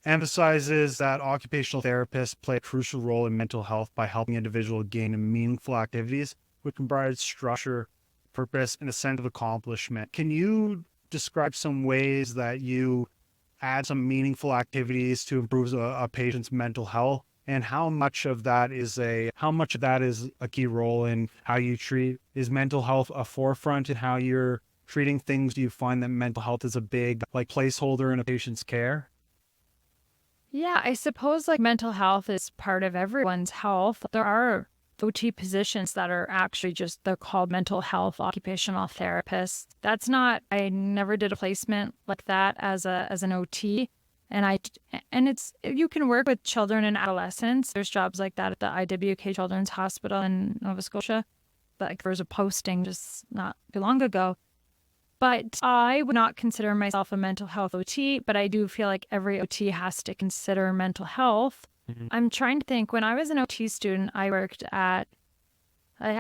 emphasizes that occupational therapists play a crucial role in mental health by helping individuals gain meaningful activities which provide structure, purpose, and a sense of accomplishment. Can you describe some ways that you add some meaningful activities to improve a patient's mental health, and how much of that is a key role in how you treat? Is mental health a forefront in how you're treating things? Do you find that mental health is a big placeholder in a patient's care? Yeah, I suppose like mental health is part of everyone's health. There are OT positions that are actually they're called mental health occupational therapists. I never did a placement like that as an OT. And you can work with children and adolescents. There's jobs like that at the IWK Children's Hospital in Nova Scotia. Like there was a posting just not too long ago. But I would not consider myself a mental health OT, but I do feel like every OT has to consider mental health. I'm trying to think, when I was an OT student, I had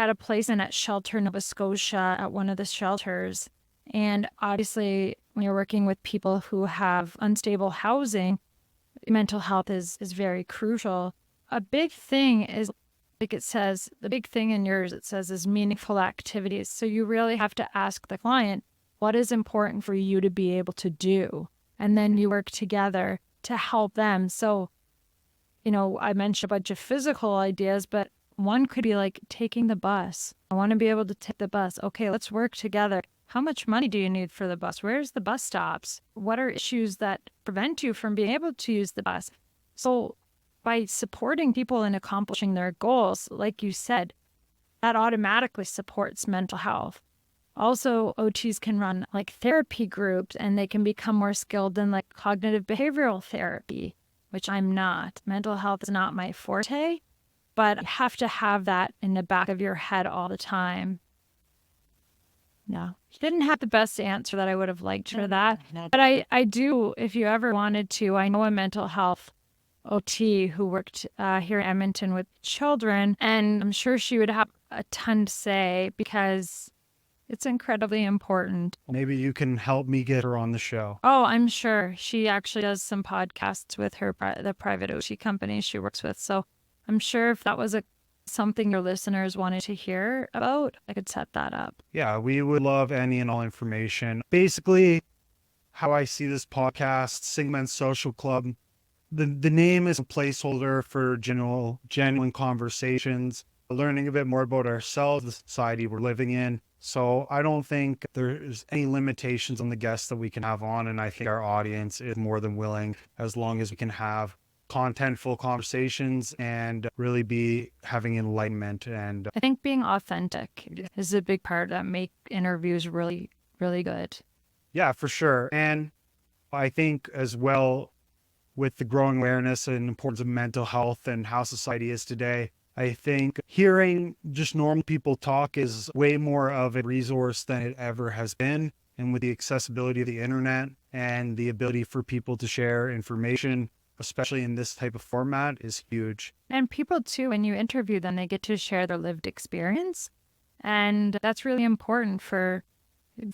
a placement at Shelter, Nova Scotia at one of the shelters. And obviously, when you're working with people who have unstable housing, mental health is very crucial. A big thing is, like it says, the big thing in yours, it says, is meaningful activities. So you really have to ask the client, what is important for you to be able to do? And then you work together to help them. So, I mentioned a bunch of physical ideas, but one could be like taking the bus. I want to be able to take the bus. Okay, let's work together. How much money do you need for the bus? Where's the bus stops? What are issues that prevent you from being able to use the bus? So by supporting people in accomplishing their goals, like you said, that automatically supports mental health. Also, OTs can run like therapy groups, and they can become more skilled in like cognitive behavioral therapy, which I'm not. Mental health is not my forte, but you have to have that in the back of your head all the time. No, she didn't have the best answer that I would have liked for that. But I do, if you ever wanted to, I know a mental health OT who worked here in Edmonton with children, and I'm sure she would have a ton to say because it's incredibly important. Maybe you can help me get her on the show. Oh, I'm sure. She actually does some podcasts with the private OT company she works with. So I'm sure if that was something your listeners wanted to hear about, I could set that up. Yeah, we would love any and all information. Basically, how I see this podcast, Sigma Social Club, the name is a placeholder for genuine conversations, learning a bit more about ourselves, the society we're living in. So I don't think there's any limitations on the guests that we can have on. And I think our audience is more than willing, as long as we can have contentful conversations and really be having enlightenment. And I think being authentic is a big part that make interviews really, really good. Yeah, for sure. And I think as well, with the growing awareness and importance of mental health and how society is today, I think hearing just normal people talk is way more of a resource than it ever has been. And with the accessibility of the internet and the ability for people to share information, especially in this type of format, is huge. And people too, when you interview them, they get to share their lived experience. And that's really important for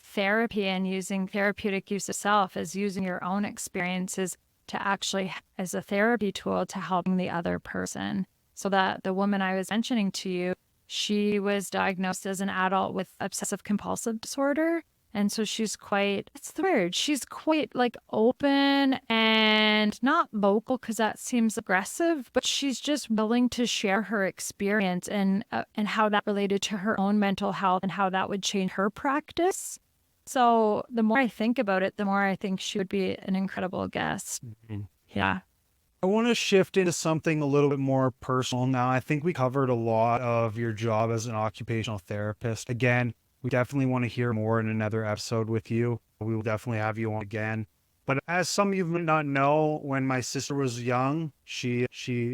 therapy, and using therapeutic use of self as using your own experiences to actually as a therapy tool to helping the other person. So that the woman I was mentioning to you, she was diagnosed as an adult with obsessive compulsive disorder. And so she's quite, it's the word, she's quite like open and not vocal because that seems aggressive, but she's just willing to share her experience and how that related to her own mental health and how that would change her practice. So the more I think about it, the more I think she would be an incredible guest. Mm-hmm. Yeah. I want to shift into something a little bit more personal now. I think we covered a lot of your job as an occupational therapist. Again, we definitely want to hear more in another episode with you. We will definitely have you on again. But as some of you may not know, when my sister was young, she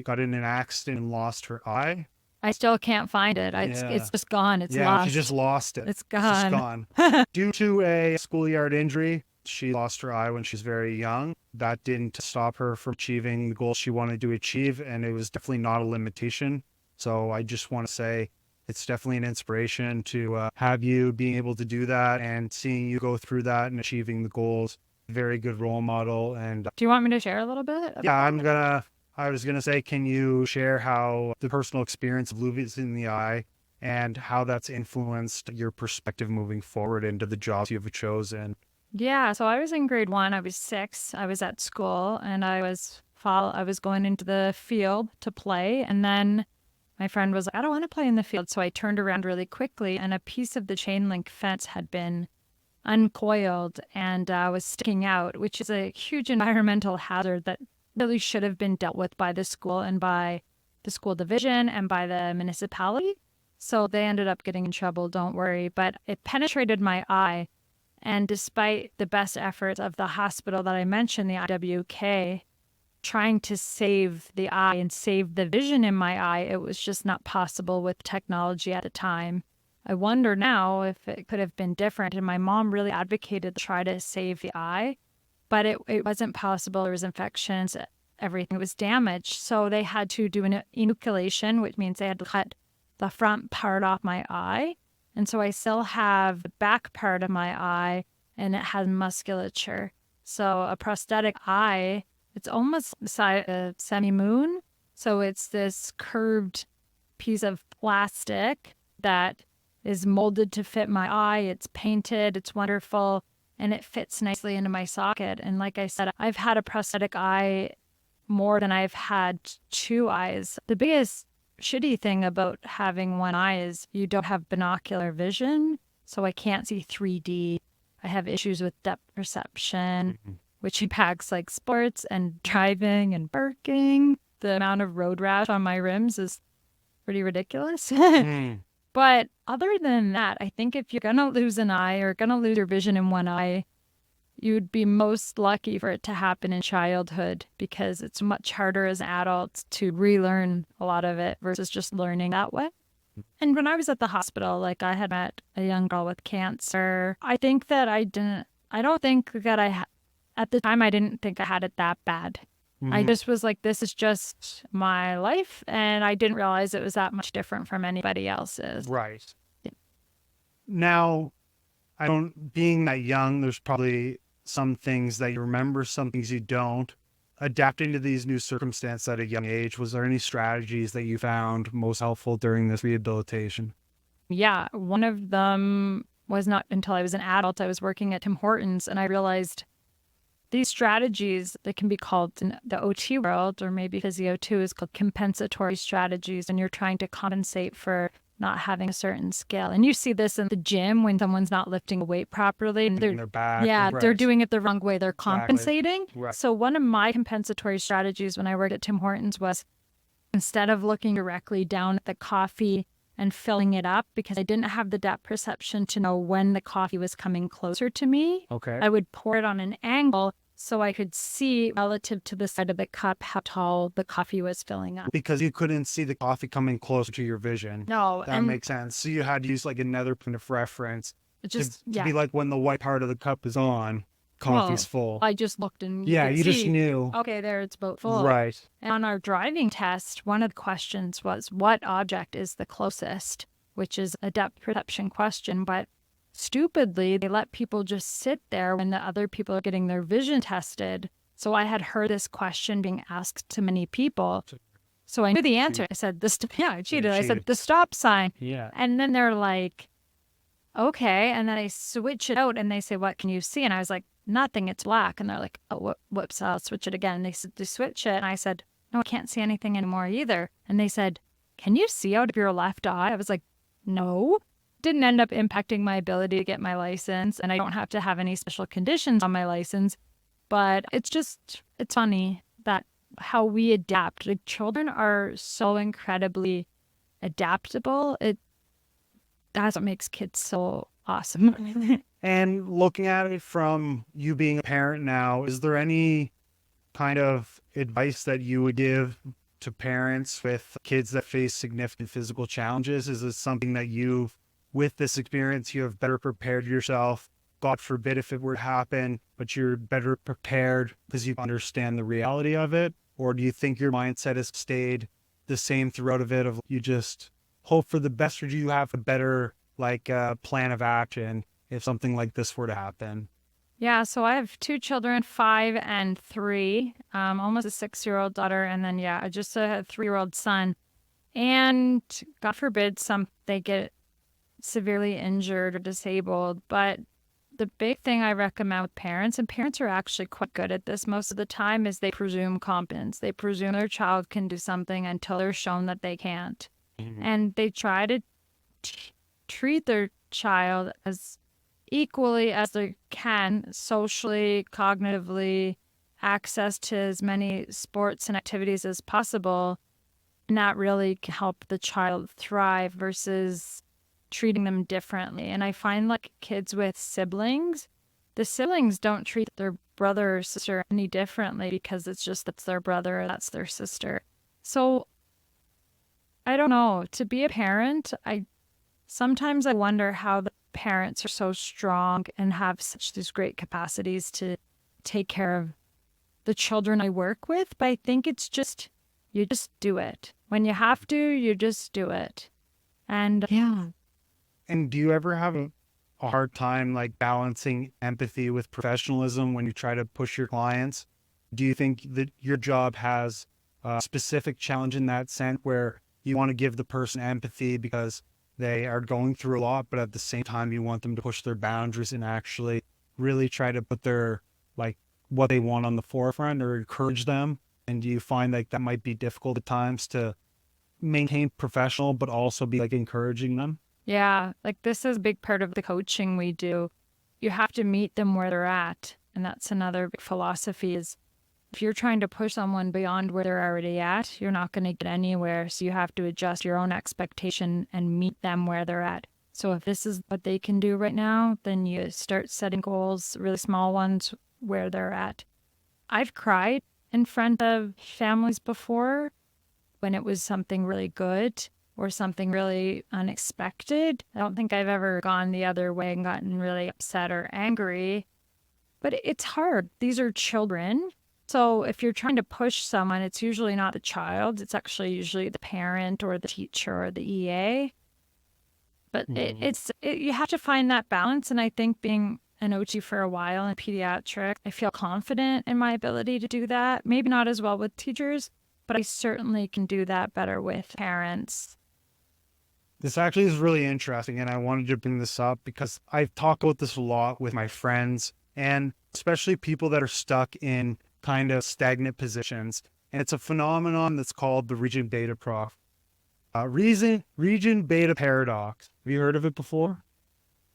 got in an accident and lost her eye. I still can't find it. It's just gone. It's lost. She just lost it. It's gone. It's just gone. Due to a schoolyard injury, she lost her eye when she was very young. That didn't stop her from achieving the goal she wanted to achieve, and it was definitely not a limitation. So I just want to say it's definitely an inspiration to have you being able to do that and seeing you go through that and achieving the goals. Very good role model. And do you want me to share a little bit? Yeah, I was going to say, can you share how the personal experience of losing the eye and how that's influenced your perspective moving forward into the jobs you've chosen? Yeah, so I was in grade 1. I was 6. I was at school, and I was going into the field to play. And then my friend was like, I don't want to play in the field. So I turned around really quickly, and a piece of the chain link fence had been uncoiled and was sticking out, which is a huge environmental hazard that really should have been dealt with by the school and by the school division and by the municipality. So they ended up getting in trouble, don't worry. But it penetrated my eye. And despite the best efforts of the hospital that I mentioned, the IWK, trying to save the eye and save the vision in my eye, it was just not possible with technology at the time. I wonder now if it could have been different. And my mom really advocated to try to save the eye, but it wasn't possible. There was infections, everything was damaged. So they had to do an enucleation, which means they had to cut the front part off my eye. And so I still have the back part of my eye, and it has musculature. So a prosthetic eye, it's almost a semi-moon. So it's this curved piece of plastic that is molded to fit my eye. It's painted, it's wonderful, and it fits nicely into my socket. And like I said, I've had a prosthetic eye more than I've had 2 eyes. The biggest shitty thing about having one eye is you don't have binocular vision, so I can't see 3D. I have issues with depth perception, which impacts like sports and driving and working. the amount of road rash on my rims is pretty ridiculous. Mm. But other than that, I think if you're going to lose an eye or going to lose your vision in one eye, you'd be most lucky for it to happen in childhood because it's much harder as adults to relearn a lot of it versus just learning that way. And when I was at the hospital, like I had met a young girl with cancer. I think that I don't think that at the time, I didn't think I had it that bad. I just was like, this is just my life. And I didn't realize it was that much different from anybody else's. Right. Yeah. Now, being that young, there's probably some things that you remember, some things you don't. Adapting to these new circumstances at a young age, was there any strategies that you found most helpful during this rehabilitation? Yeah, one of them was not until I was an adult. I was working at Tim Hortons and I realized these strategies that can be called in the OT world, or maybe physio too, is called compensatory strategies. And you're trying to compensate for not having a certain skill. And you see this in the gym when someone's not lifting a weight properly. And Their back. yeah, Right. they're doing it the wrong way. They're compensating. Exactly. Right. So one of my compensatory strategies when I worked at Tim Hortons was instead of looking directly down at the coffee and filling it up, because I didn't have the depth perception to know when the coffee was coming closer to me, Okay. I would pour it on an angle so I could see relative to the side of the cup how tall the coffee was filling up. Because you couldn't see the coffee coming closer to your vision. No, That makes sense. So you had to use like another point of reference just to be like when the white part of the cup is on, coffee's full. I just looked and You just knew. Okay, there it's about full. Right. And on our driving test, one of the questions was what object is the closest, which is a depth perception question. But stupidly, they let people just sit there when the other people are getting their vision tested. So I had heard this question being asked to many people. So I knew the answer. I said, I cheated. I said, the stop sign. Yeah. And then they're like, okay. And then I switch it out and they say, what can you see? And I was like, nothing, it's black. And they're like, oh, whoops, I'll switch it again. And they switch it. And I said, no, I can't see anything anymore either. And they said, can you see out of your left eye? I was like, no. Didn't end up impacting my ability to get my license. And I don't have to have any special conditions on my license. But it's funny that how we adapt. Like, children are so incredibly adaptable. That's what makes kids so awesome. And looking at it from you being a parent now, is there any kind of advice that you would give to parents with kids that face significant physical challenges? Is it something that with this experience, you have better prepared yourself? God forbid if it were to happen, but you're better prepared because you understand the reality of it? Or do you think your mindset has stayed the same throughout of it, of you just hope for the best, or do you have a better plan of action if something like this were to happen? Yeah, so I have two children, 5 and 3, almost a 6-year-old daughter, and then, just a 3-year-old son. And God forbid they get severely injured or disabled. But the big thing I recommend with parents, and parents are actually quite good at this most of the time, is they presume competence. They presume their child can do something until they're shown that they can't. Mm-hmm. And they try to treat their child as equally as they can, socially, cognitively, access to as many sports and activities as possible. And that really can help the child thrive versus treating them differently. And I find like kids with siblings, the siblings don't treat their brother or sister any differently because that's their brother or that's their sister. So I don't know. To be a parent, sometimes I wonder how the parents are so strong and have such these great capacities to take care of the children I work with. But I think it's just, you just do it. When you have to, you just do it. And yeah. And do you ever have a hard time balancing empathy with professionalism when you try to push your clients? Do you think that your job has a specific challenge in that sense where you want to give the person empathy because they are going through a lot, but at the same time you want them to push their boundaries and actually really try to put their what they want on the forefront or encourage them? And do you find that might be difficult at times to maintain professional but also be encouraging them? Yeah, this is a big part of the coaching we do. You have to meet them where they're at. And that's another big philosophy is If you're trying to push someone beyond where they're already at, you're not going to get anywhere. So you have to adjust your own expectation and meet them where they're at. So if this is what they can do right now, then you start setting goals, really small ones, where they're at. I've cried in front of families before when it was something really good or something really unexpected. I don't think I've ever gone the other way and gotten really upset or angry. But it's hard. These are children. So if you're trying to push someone, it's usually not the child. It's actually usually the parent or the teacher or the EA. But you have to find that balance. And I think being an OT for a while in pediatric, I feel confident in my ability to do that. Maybe not as well with teachers, but I certainly can do that better with parents. This actually is really interesting, and I wanted to bring this up because I've talked about this a lot with my friends, and especially people that are stuck in kind of stagnant positions. And it's a phenomenon that's called the region beta paradox. Have you heard of it before?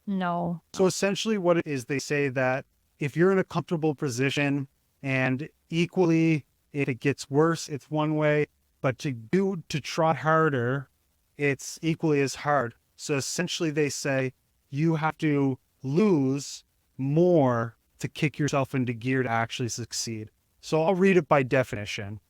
No. So essentially what it is, they say that if you're in a comfortable position and equally, if it gets worse, it's one way, but to try harder, it's equally as hard. So essentially they say you have to lose more to kick yourself into gear to actually succeed. So I'll read it by definition.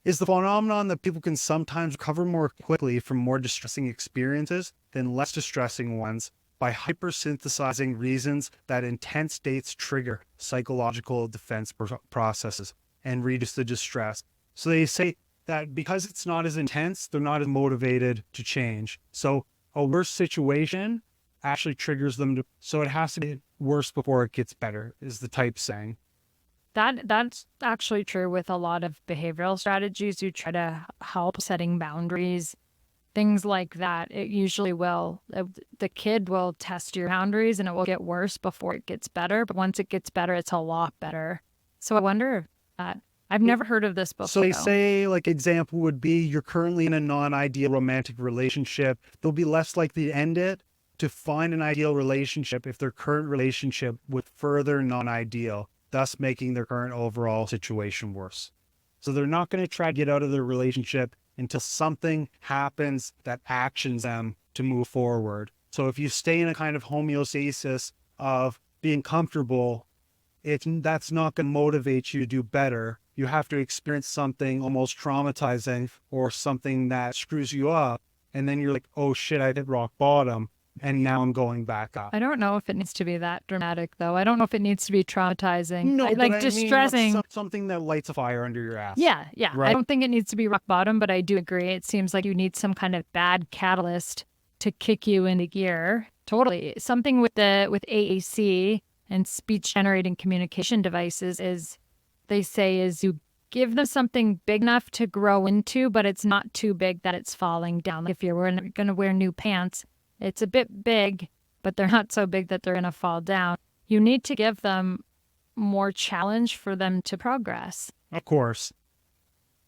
Is the phenomenon that people can sometimes recover more quickly from more distressing experiences than less distressing ones by hypersynthesizing reasons that intense states trigger psychological defense processes and reduce the distress. So they say that because it's not as intense, they're not as motivated to change. So a worse situation actually triggers them so it has to be worse before it gets better, is the type saying. That's actually true with a lot of behavioral strategies. You try to help setting boundaries, things like that. It usually will. The kid will test your boundaries and it will get worse before it gets better. But once it gets better, it's a lot better. So I wonder that. I've never heard of this before. So they say, like, example would be you're currently in a non-ideal romantic relationship. They'll be less likely to end it to find an ideal relationship if their current relationship was further non-ideal, thus making their current overall situation worse. So they're not going to try to get out of their relationship until something happens that actions them to move forward. So if you stay in a kind of homeostasis of being comfortable, that's not going to motivate you to do better. You have to experience something almost traumatizing or something that screws you up. And then you're like, oh shit, I hit rock bottom. And now I'm going back up. I don't know if it needs to be that dramatic, though. I don't know if it needs to be traumatizing. No, like distressing. Mean, something that lights a fire under your ass. Yeah. Right? I don't think it needs to be rock bottom, but I do agree. It seems like you need some kind of bad catalyst to kick you into gear. Totally. Something with AAC and speech generating communication devices is you give them something big enough to grow into, but it's not too big that it's falling down. Like if you're going to wear new pants, it's a bit big, but they're not so big that they're going to fall down. You need to give them more challenge for them to progress. Of course.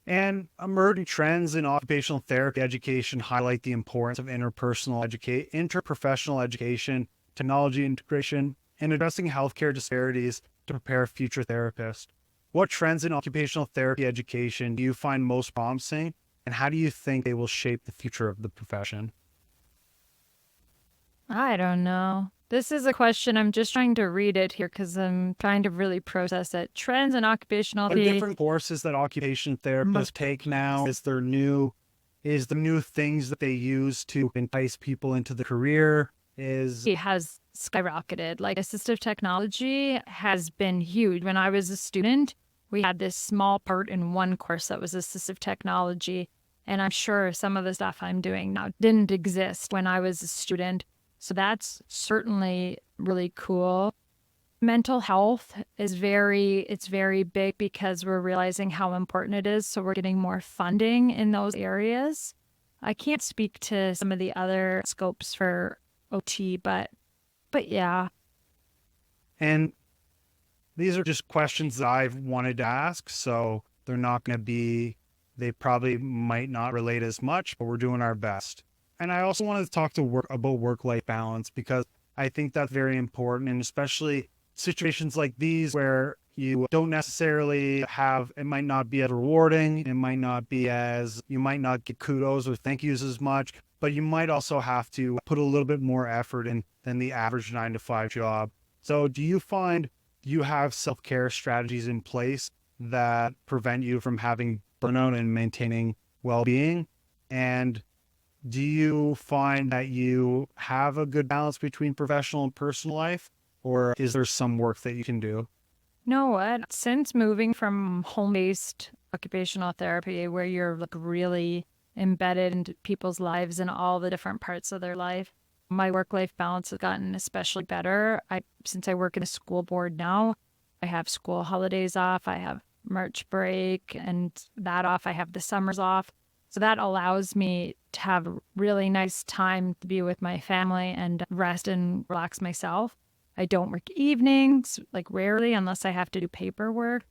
And emerging trends in occupational therapy education highlight the importance of interprofessional education, technology integration, and addressing healthcare disparities to prepare future therapists. What trends in occupational therapy education do you find most promising, and how do you think they will shape the future of the profession? I don't know. This is a question. I'm just trying to read it here because I'm trying to really process it. Trends in occupational therapy. Different courses that occupational therapists take now is the new things that they use to entice people into the career. It has skyrocketed. Like assistive technology has been huge. When I was a student, we had this small part in one course that was assistive technology. And I'm sure some of the stuff I'm doing now didn't exist when I was a student. So that's certainly really cool. Mental health is very big because we're realizing how important it is. So we're getting more funding in those areas. I can't speak to some of the other scopes for OT, but yeah. And these are just questions that I've wanted to ask. So they're not going to be, they probably might not relate as much, but we're doing our best. And I also wanted to talk about work-life balance because I think that's very important, and especially situations like these where You don't necessarily have, it might not be as rewarding. It might not be as, you might not get kudos or thank yous as much, but you might also have to put a little bit more effort in than the average 9-to-5 job. So do you find you have self-care strategies in place that prevent you from having burnout and maintaining well-being? And do you find that you have a good balance between professional and personal life, or is there some work that you can do? No, what? Since moving from home-based occupational therapy, where you're like really embedded into people's lives and all the different parts of their life, my work-life balance has gotten especially better. Since I work in a school board now, I have school holidays off, I have March break and that off, I have the summers off. So that allows me to have a really nice time to be with my family and rest and relax myself. I don't work evenings, like rarely, unless I have to do paperwork.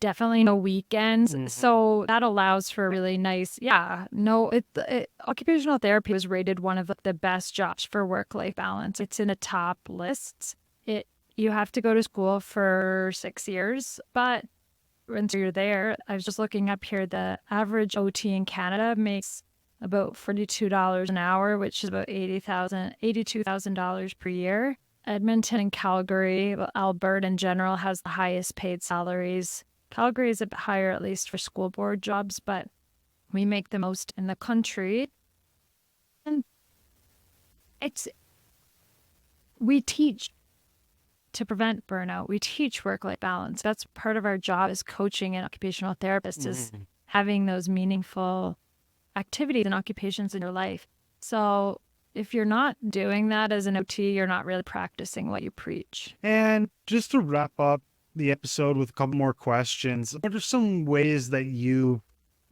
Definitely no weekends. So that allows for a really nice, occupational therapy was rated one of the best jobs for work-life balance. It's in the top lists. You have to go to school for 6 years, but once you're there, I was just looking up here, the average OT in Canada makes about $42 an hour, which is about $82,000 per year. Edmonton and Calgary, Alberta in general, has the highest paid salaries. Calgary is a bit higher, at least for school board jobs, but we make the most in the country. And we teach to prevent burnout. We teach work-life balance. That's part of our job as coaching and occupational therapists, is having those meaningful activities and occupations in your life. So if you're not doing that as an OT, you're not really practicing what you preach. And just to wrap up the episode with a couple more questions, what are some ways that you've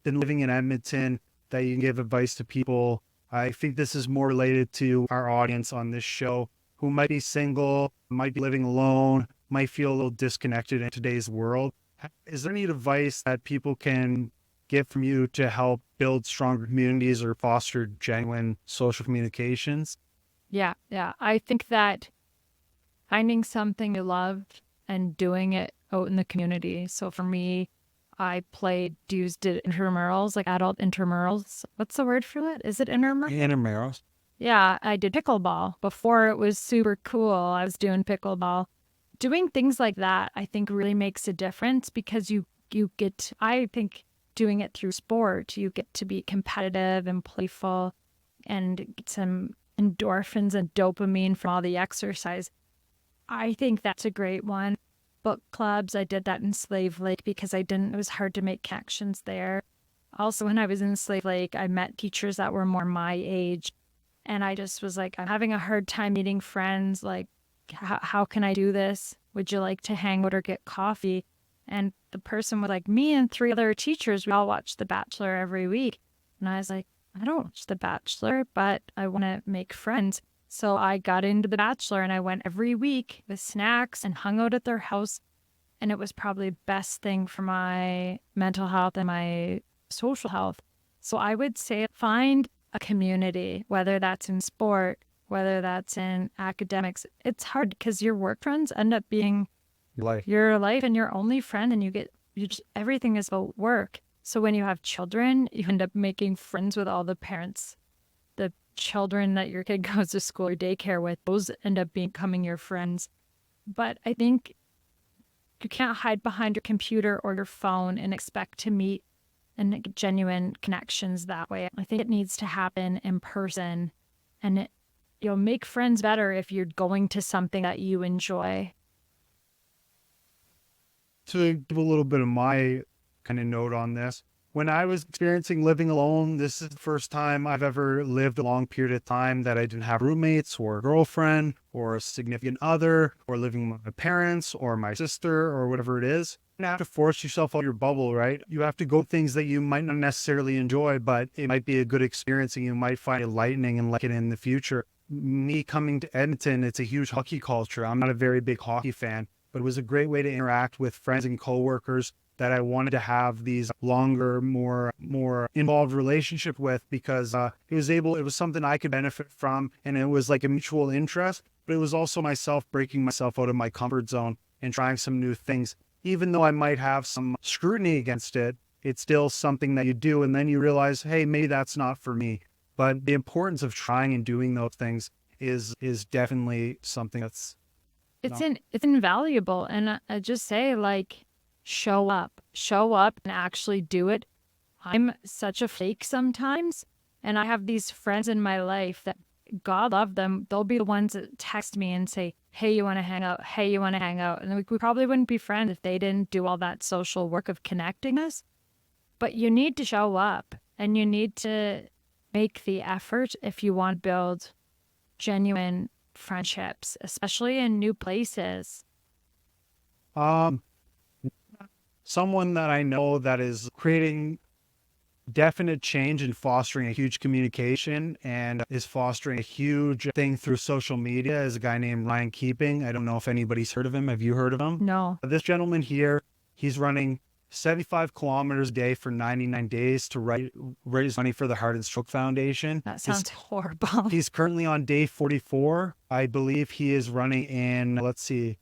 been living in Edmonton that you can give advice to people? I think this is more related to our audience on this show, who might be single, might be living alone, might feel a little disconnected in today's world. Is there any advice that people can get from you to help build stronger communities or foster genuine social communications? Yeah. I think that finding something you love and doing it out in the community. So for me, I did intramurals, like adult intramurals. What's the word for that? Is it intramurals? Intramurals. Yeah, I did pickleball. Before it was super cool, I was doing pickleball. Doing things like that, I think, really makes a difference, because you get, I think, doing it through sport, you get to be competitive and playful and get some endorphins and dopamine from all the exercise. I think that's a great one. Book clubs, I did that in Slave Lake because it was hard to make connections there. Also, when I was in Slave Lake, I met teachers that were more my age. And I just was like, I'm having a hard time meeting friends. Like, how can I do this? Would you like to hang out or get coffee? And the person was like, me and 3 other teachers, we all watch The Bachelor every week. And I was like, I don't watch The Bachelor, but I want to make friends. So I got into The Bachelor and I went every week with snacks and hung out at their house. And it was probably the best thing for my mental health and my social health. So I would say find a community, whether that's in sport, whether that's in academics. It's hard because your work friends end up being your life and your only friend, and everything is about work. So when you have children, you end up making friends with all the parents. The children that your kid goes to school or daycare with, those end up becoming your friends. But I think you can't hide behind your computer or your phone and expect to meet and genuine connections that way. I think it needs to happen in person, and you'll make friends better if you're going to something that you enjoy. To give a little bit of my kind of note on this, when I was experiencing living alone, this is the first time I've ever lived a long period of time that I didn't have roommates or a girlfriend or a significant other or living with my parents or my sister or whatever it is. You have to force yourself out of your bubble, right? You have to go things that you might not necessarily enjoy, but it might be a good experience and you might find it enlightening and like it in the future. Me coming to Edmonton, it's a huge hockey culture. I'm not a very big hockey fan, but it was a great way to interact with friends and coworkers that I wanted to have these longer, more involved relationship with, because it was something I could benefit from, and it was like a mutual interest, but it was also myself breaking myself out of my comfort zone and trying some new things. even though I might have some scrutiny against it, it's still something that you do. And then you realize, hey, maybe that's not for me. But the importance of trying and doing those things is definitely something that's It's invaluable. And I just say, like, show up and actually do it. I'm such a flake sometimes. And I have these friends in my life that, God love them, they'll be the ones that text me and say, hey, you want to hang out? Hey, you want to hang out? And we probably wouldn't be friends if they didn't do all that social work of connecting us. But you need to show up and you need to make the effort if you want to build genuine friendships, especially in new places. Someone that I know that is creating definite change and fostering a huge communication and is fostering a huge thing through social media is a guy named Ryan Keeping. I don't know if anybody's heard of him. Have you heard of him? No. This gentleman here, he's running 75 kilometers a day for 99 days to raise money for the Heart and Stroke Foundation. That sounds horrible. He's currently on day 44. I believe he is running in, let's see,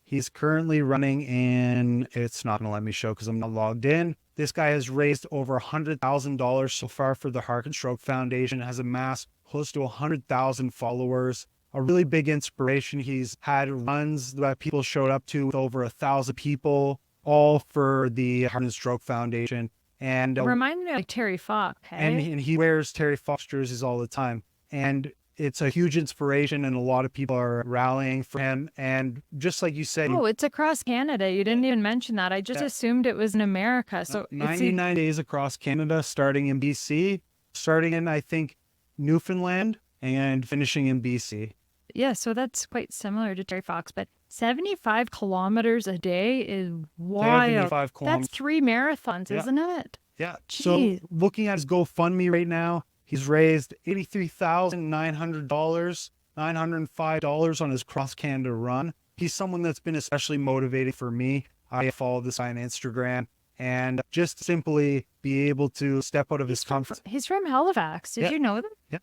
he's currently running in, it's not going to let me show because I'm not logged in. This guy has raised over $100,000 so far for the Heart and Stroke Foundation, has amassed close to 100,000 followers. A really big inspiration. He's had runs that people showed up to with over 1,000 people, all for the Heart and Stroke Foundation. And remind me of like Terry Fox. Hey? And he wears Terry Fox jerseys all the time. And it's a huge inspiration, and a lot of people are rallying for him. And just like you said, oh, it's across Canada. You didn't even mention that. I just assumed it was in America. So 99 days across Canada, starting in BC, starting in, I think, Newfoundland, and finishing in BC. Yeah, so that's quite similar to Terry Fox, but 75 kilometers a day is wild. 75 kilometers. That's 3 marathons, isn't it? Yeah. Jeez. So looking at his GoFundMe right now, he's raised $83,900, $905 on his cross-Canada run. He's someone that's been especially motivating for me. I follow this guy on Instagram, and just simply be able to step out of his comfort. He's from Halifax. Did you know that? Yeah.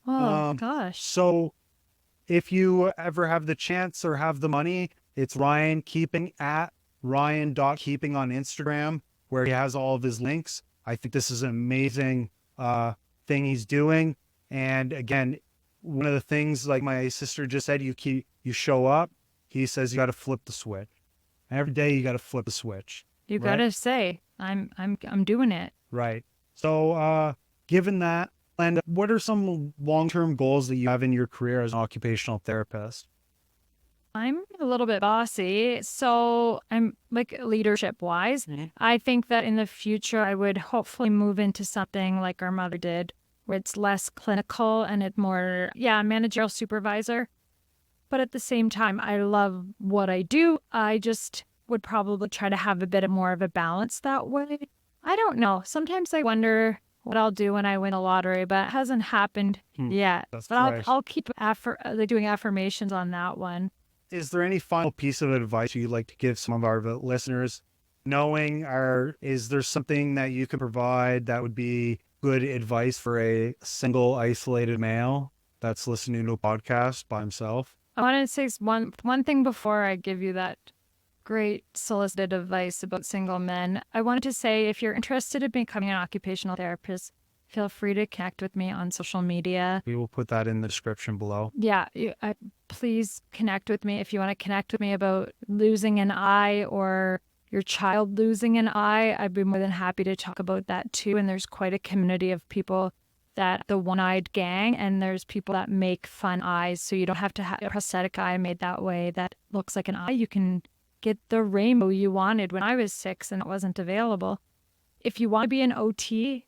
Oh, gosh. So if you ever have the chance or have the money, it's Ryan Keeping at Ryan.Keeping on Instagram, where he has all of his links. I think this is an amazing thing he's doing. And again, one of the things, like my sister just said, you show up. He says you got to flip the switch. Every day you got to flip the switch. You got to say, I'm doing it. Right. So given that, and what are some long-term goals that you have in your career as an occupational therapist? I'm a little bit bossy, so I'm like leadership-wise. Mm-hmm. I think that in the future, I would hopefully move into something like our mother did, where it's less clinical and it's more, managerial supervisor. But at the same time, I love what I do. I just would probably try to have a bit more of a balance that way. I don't know. Sometimes I wonder what I'll do when I win a lottery, but it hasn't happened yet. That's But right. I'll keep doing affirmations on that one. Is there any final piece of advice you'd like to give some of our listeners? Is there something that you could provide that would be good advice for a single isolated male that's listening to a podcast by himself? I want to say one thing before I give you that great solicited advice about single men. I wanted to say, if you're interested in becoming an occupational therapist, feel free to connect with me on social media. We will put that in the description below. Yeah, please connect with me if you want to connect with me about losing an eye or your child losing an eye. I'd be more than happy to talk about that too. And there's quite a community of people that the one-eyed gang, and there's people that make fun eyes. So you don't have to have a prosthetic eye made that way that looks like an eye. You can get the rainbow you wanted when I was 6 and it wasn't available. If you want to be an OT,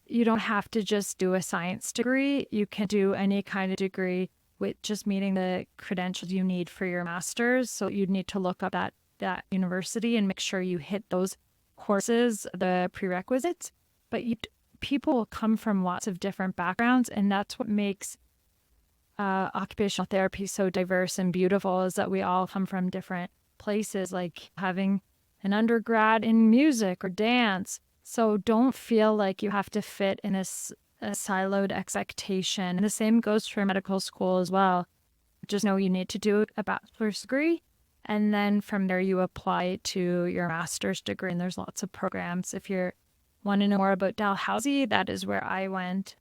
you don't have to just do a science degree. You can do any kind of degree with just meeting the credentials you need for your master's. So you'd need to look up that university and make sure you hit those courses, the prerequisites. But people will come from lots of different backgrounds, and that's what makes occupational therapy so diverse and beautiful, is that we all come from different places, like having an undergrad in music or dance. So don't feel like you have to fit in a siloed expectation. And the same goes for medical school as well. Just know you need to do a bachelor's degree And then from there, you apply it to your master's degree. And there's lots of programs. If you want to know more about Dalhousie, that is where I went.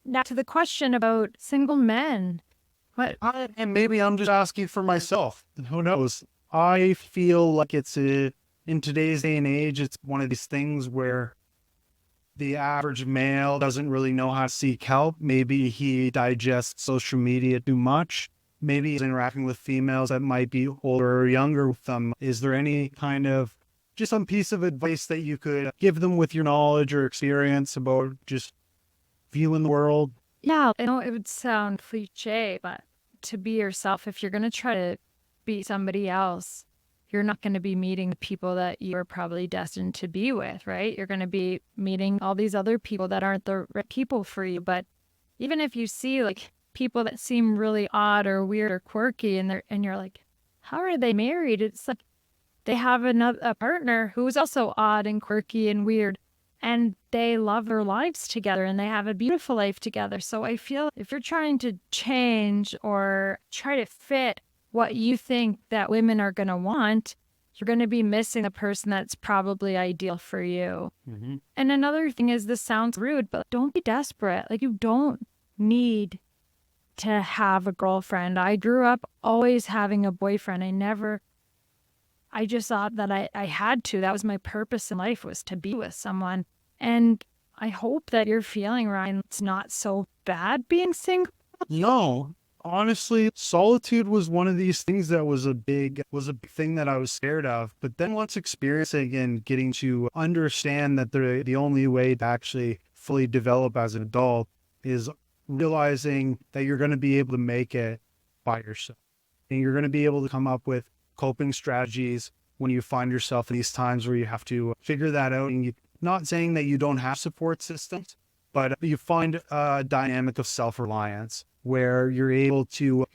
Now to the question about single men. And maybe I'm just asking for myself. Who knows? I feel like in today's day and age, it's one of these things where the average male doesn't really know how to seek help. Maybe he digests social media too much. Maybe he's interacting with females that might be older or younger with them. Is there any kind of just some piece of advice that you could give them with your knowledge or experience about just viewing the world? Yeah, I know it would sound cliche, but to be yourself, if you're going to try to be somebody else, you're not going to be meeting the people that you're probably destined to be with, right? You're going to be meeting all these other people that aren't the right people for you. But even if you see like people that seem really odd or weird or quirky and you're like, how are they married? It's like they have a partner who is also odd and quirky and weird, and they love their lives together and they have a beautiful life together. So I feel if you're trying to change or try to fit what you think that women are going to want, you're going to be missing the person that's probably ideal for you. Mm-hmm. And another thing is, this sounds rude, but don't be desperate. Like, you don't need to have a girlfriend. I grew up always having a boyfriend. I just thought that I had to. That was my purpose in life, was to be with someone. And I hope that you're feeling, Ryan, it's not so bad being single. No, honestly, solitude was one of these things that was a big thing that I was scared of. But then once experiencing and getting to understand that the only way to actually fully develop as an adult is realizing that you're going to be able to make it by yourself. And you're going to be able to come up with coping strategies when you find yourself in these times where you have to figure that out. And not saying that you don't have support systems, but you find a dynamic of self-reliance where you're able to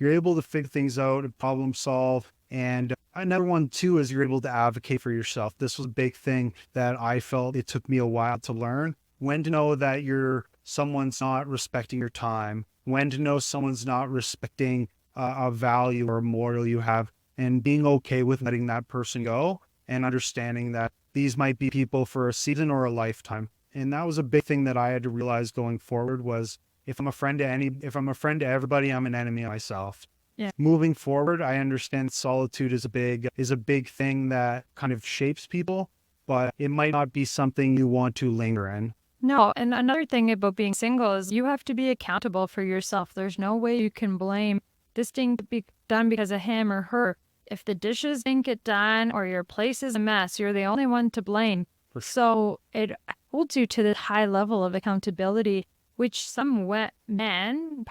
figure things out and problem solve. And another one too is you're able to advocate for yourself. This was a big thing that I felt it took me a while to learn. When to know that someone's not respecting your time, when to know someone's not respecting a value or a moral you have, and being okay with letting that person go and understanding that these might be people for a season or a lifetime. And that was a big thing that I had to realize going forward was if I'm a friend to everybody, I'm an enemy of myself. Yeah. Moving forward, I understand solitude is a big thing that kind of shapes people, but it might not be something you want to linger in. No, and another thing about being single is you have to be accountable for yourself. There's no way you can blame this thing to be done because of him or her. If the dishes didn't get done or your place is a mess, you're the only one to blame. So it holds you to this high level of accountability, which some men,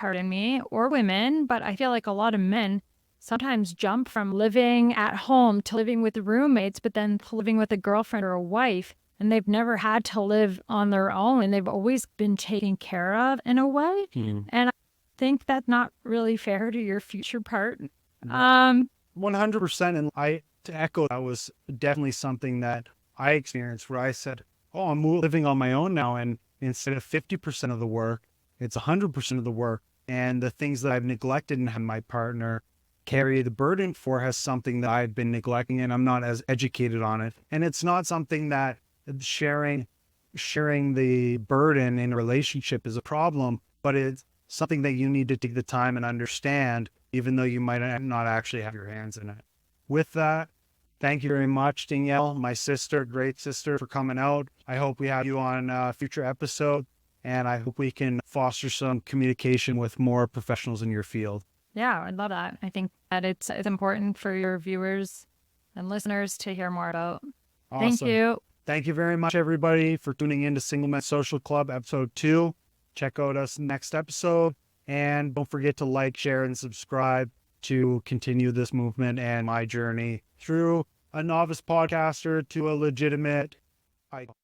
or women, but I feel like a lot of men sometimes jump from living at home to living with roommates, but then to living with a girlfriend or a wife, and they've never had to live on their own, and they've always been taken care of in a way. Mm-hmm. And I think that's not really fair to your future partner. 100%. And to echo, that was definitely something that I experienced where I said, oh, I'm living on my own now. And instead of 50% of the work, it's 100% of the work. And the things that I've neglected and had my partner carry the burden for has something that I've been neglecting and I'm not as educated on it. And it's not something that sharing the burden in a relationship is a problem, but it's something that you need to take the time and understand, even though you might not actually have your hands in it. With that, thank you very much, Danielle, my sister, great sister, for coming out. I hope we have you on a future episode, and I hope we can foster some communication with more professionals in your field. Yeah, I'd love that. I think that it's important for your viewers and listeners to hear more about. Awesome. Thank you. Thank you very much, everybody, for tuning in to Single Men Social Club, episode 2. Check out us next episode. And don't forget to like, share, and subscribe to continue this movement and my journey through a novice podcaster to a legitimate idol.